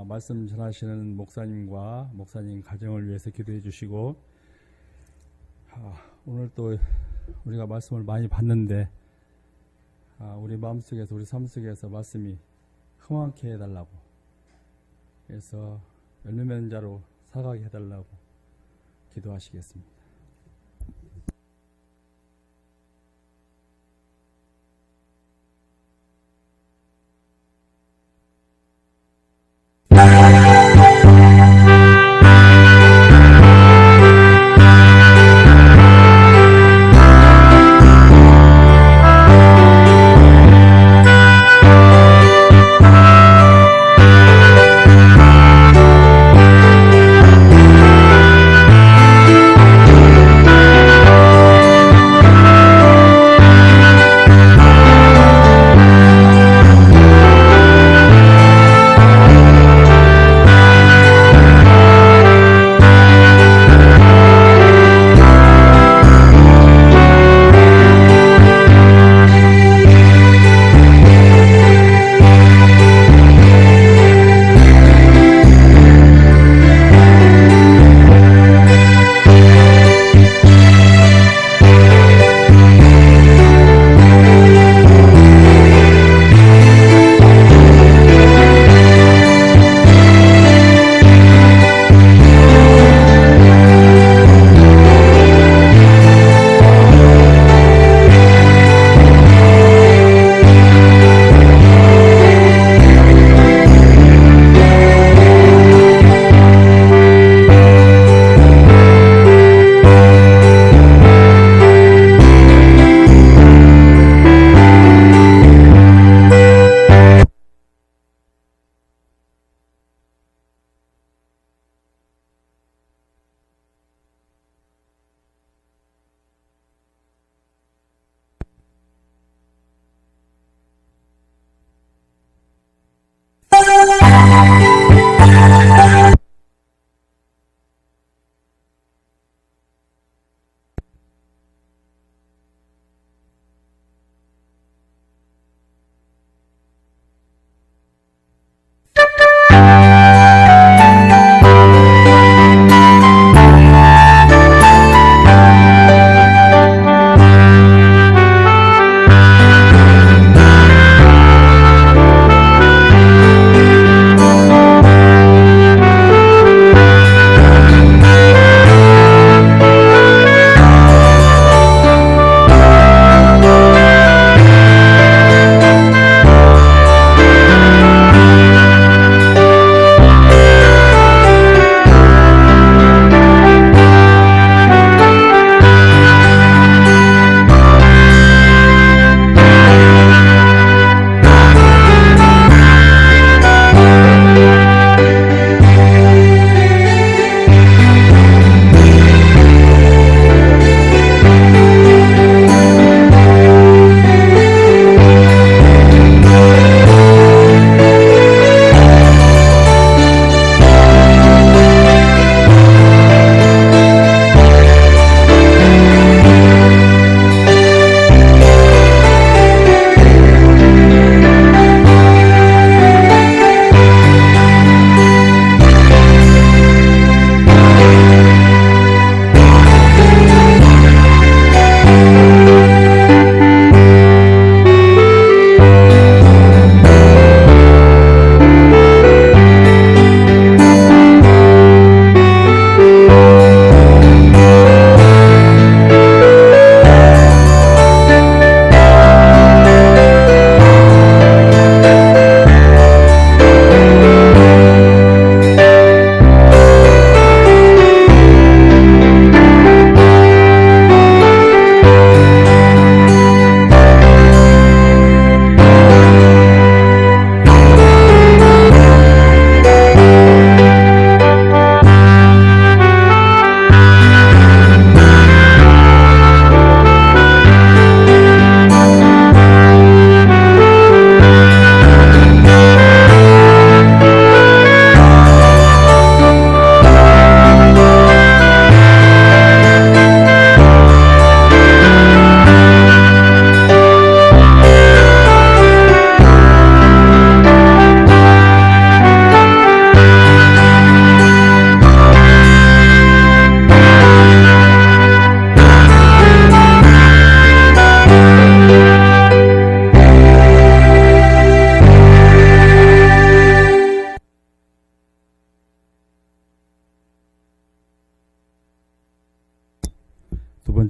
S3: 말씀 전하시는 목사님과 목사님 가정을 위해서 기도해 주시고, 오늘 또 우리가 말씀을 많이 봤는데 우리 마음속에서 우리 삶 속에서 말씀이 흥황케 해달라고, 그래서 열매 맺는 자로 살아가게 해달라고 기도하시겠습니다.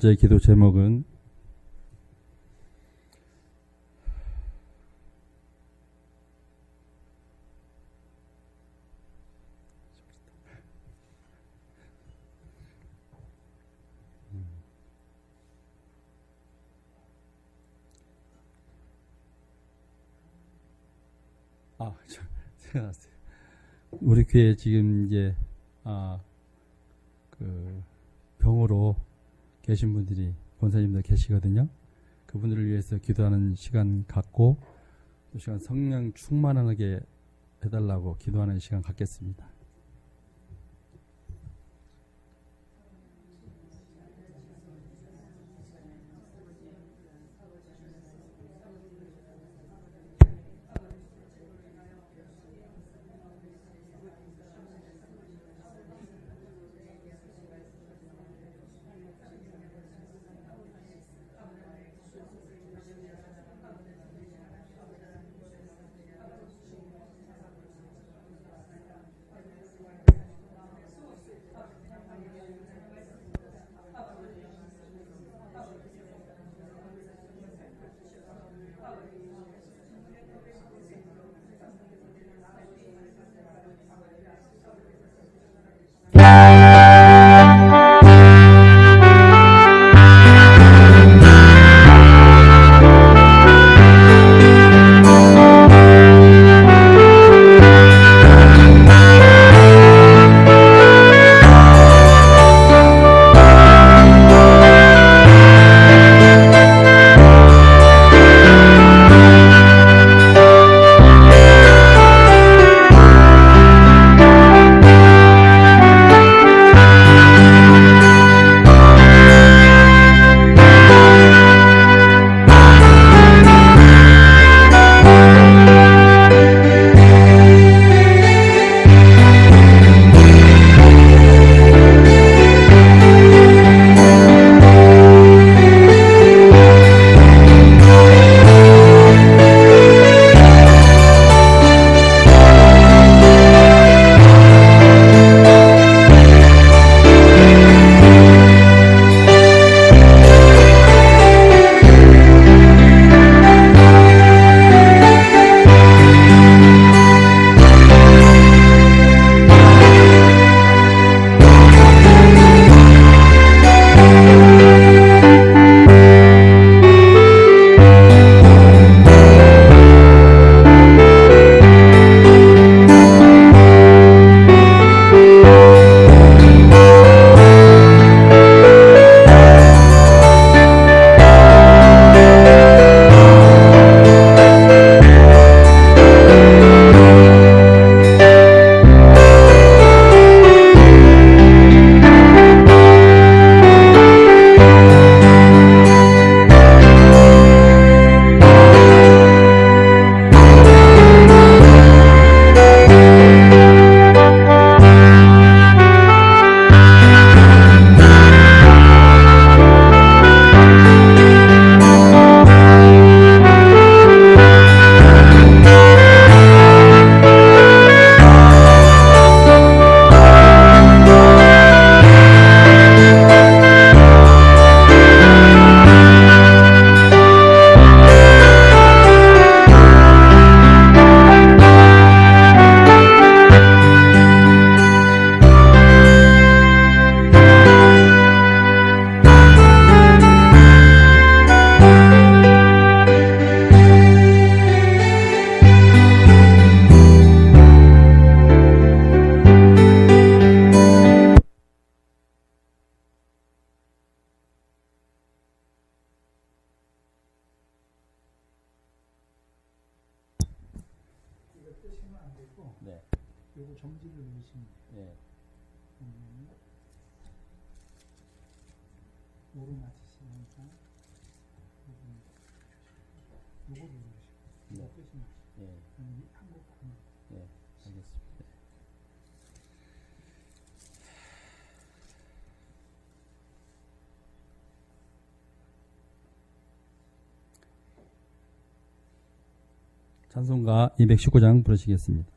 S3: 번째 기도 제목은 생각났어요. 우리 교회 지금 이제 그 병으로 계신 분들이 권사님들 계시거든요. 그분들을 위해서 기도하는 시간 갖고 또 시간 성령 충만하게 해달라고 기도하는 시간 갖겠습니다.
S1: 네. 요거 정지를 누르시면 돼요.
S3: 네.
S1: 요거 맞으시니까 요거 누르시고
S3: 네.
S1: 끝이 나시고
S3: 네.
S1: 한국 가면
S3: 네. 알겠습니다. 찬송가 219장 부르시겠습니다.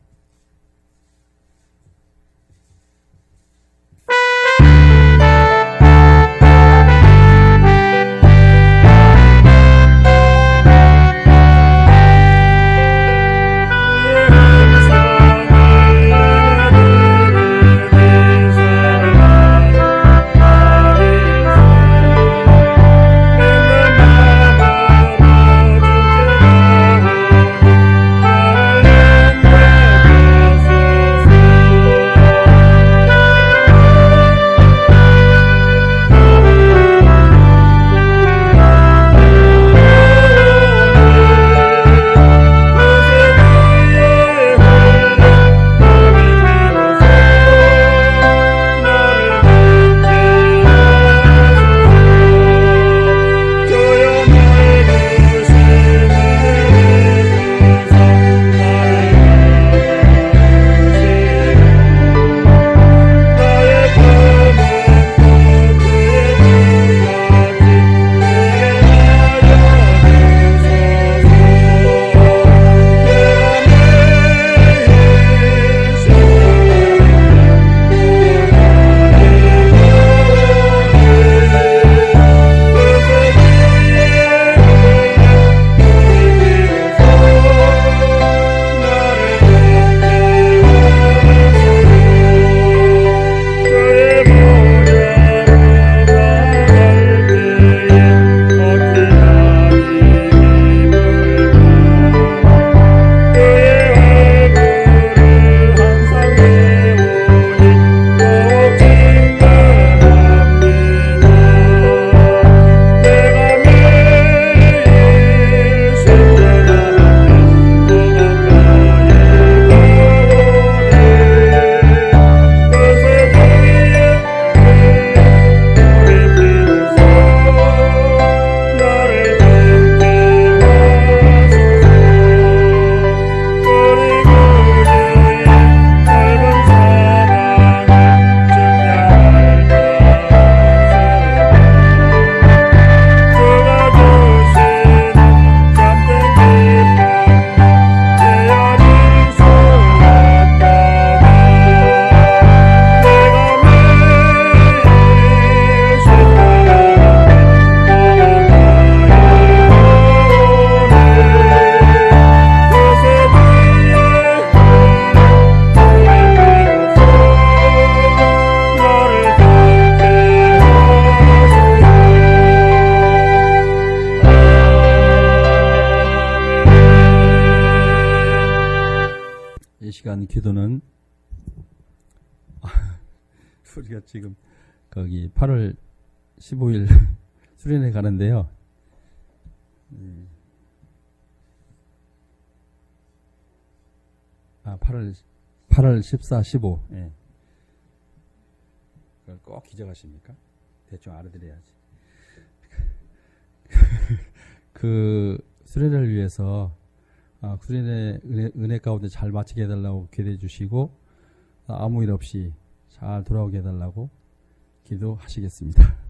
S3: 시간 기도는 우리가 지금 거기 8월 15일 수련회 가는데요. 8월 14, 15. 예. 그걸 꼭 기억하십니까? 대충 알아들어야지. 그 수련회를 위해서 수련회 은혜 가운데 잘 마치게 해달라고 기도해 주시고 아무 일 없이 잘 돌아오게 해달라고 기도하시겠습니다.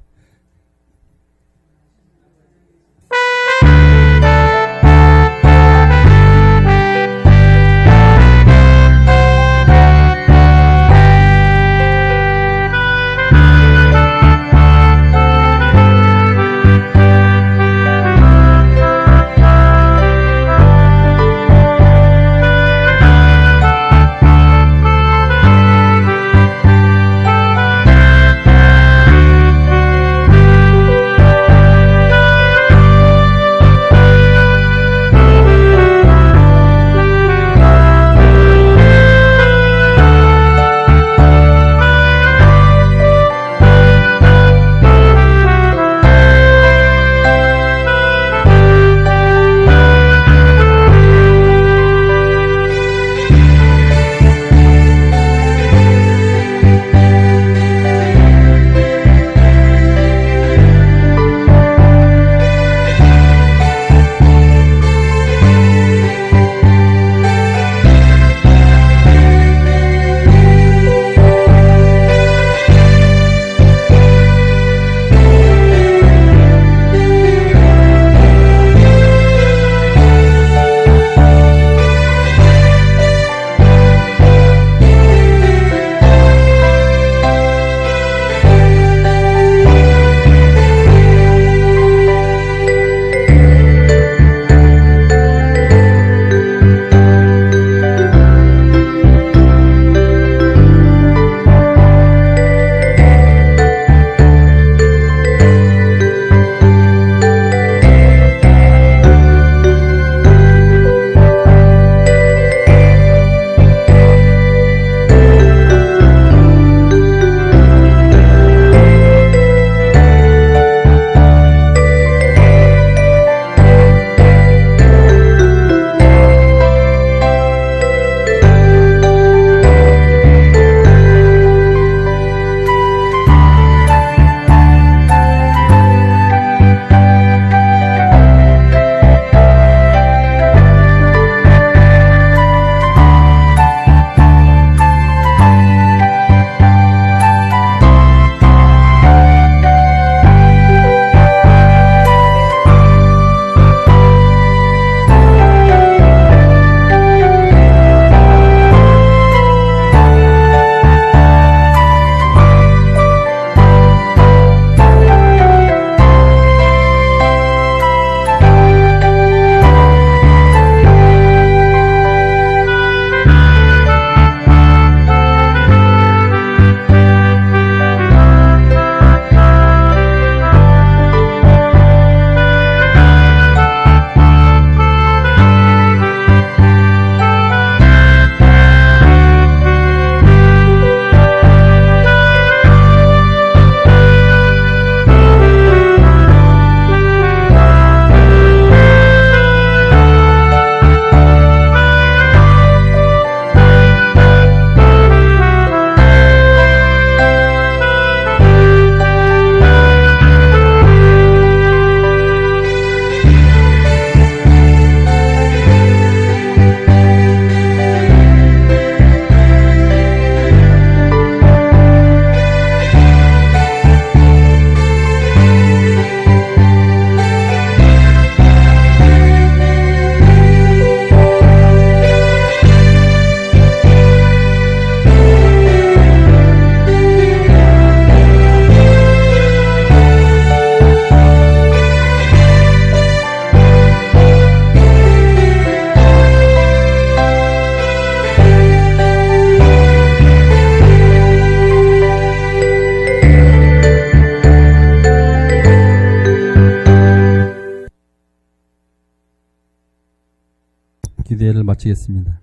S3: 기도회를 마치겠습니다.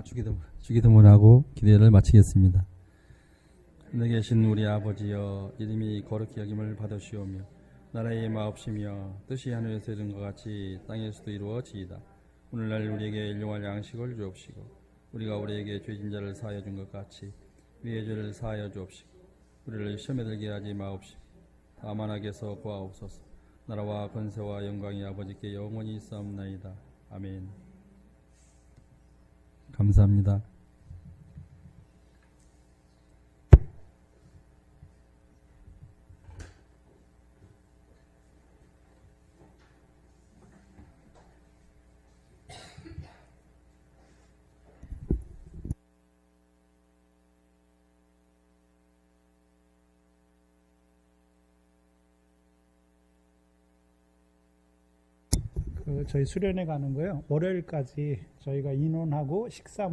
S3: 주기도문하고 기도를 마치겠습니다. 하늘에 계신 우리 아버지여, 이름이 거룩히 여김을 받으시오며 나라의 마옵시며 뜻이 하늘에서 이룬 것 같이 땅에서도 이루어지이다. 오늘날 우리에게 일용할 양식을 주옵시고 우리가 우리에게 죄진 자를 사하여 준 것 같이 우리의 죄를 사하여 주옵시고 우리를 시험에 들게 하지 마옵시고 다만 악에서 구하옵소서. 나라와 권세와 영광이 아버지께 영원히 있사옵나이다. 아멘. 감사합니다.
S1: 저희 수련회 가는 거요. 월요일까지 저희가 인원하고 식사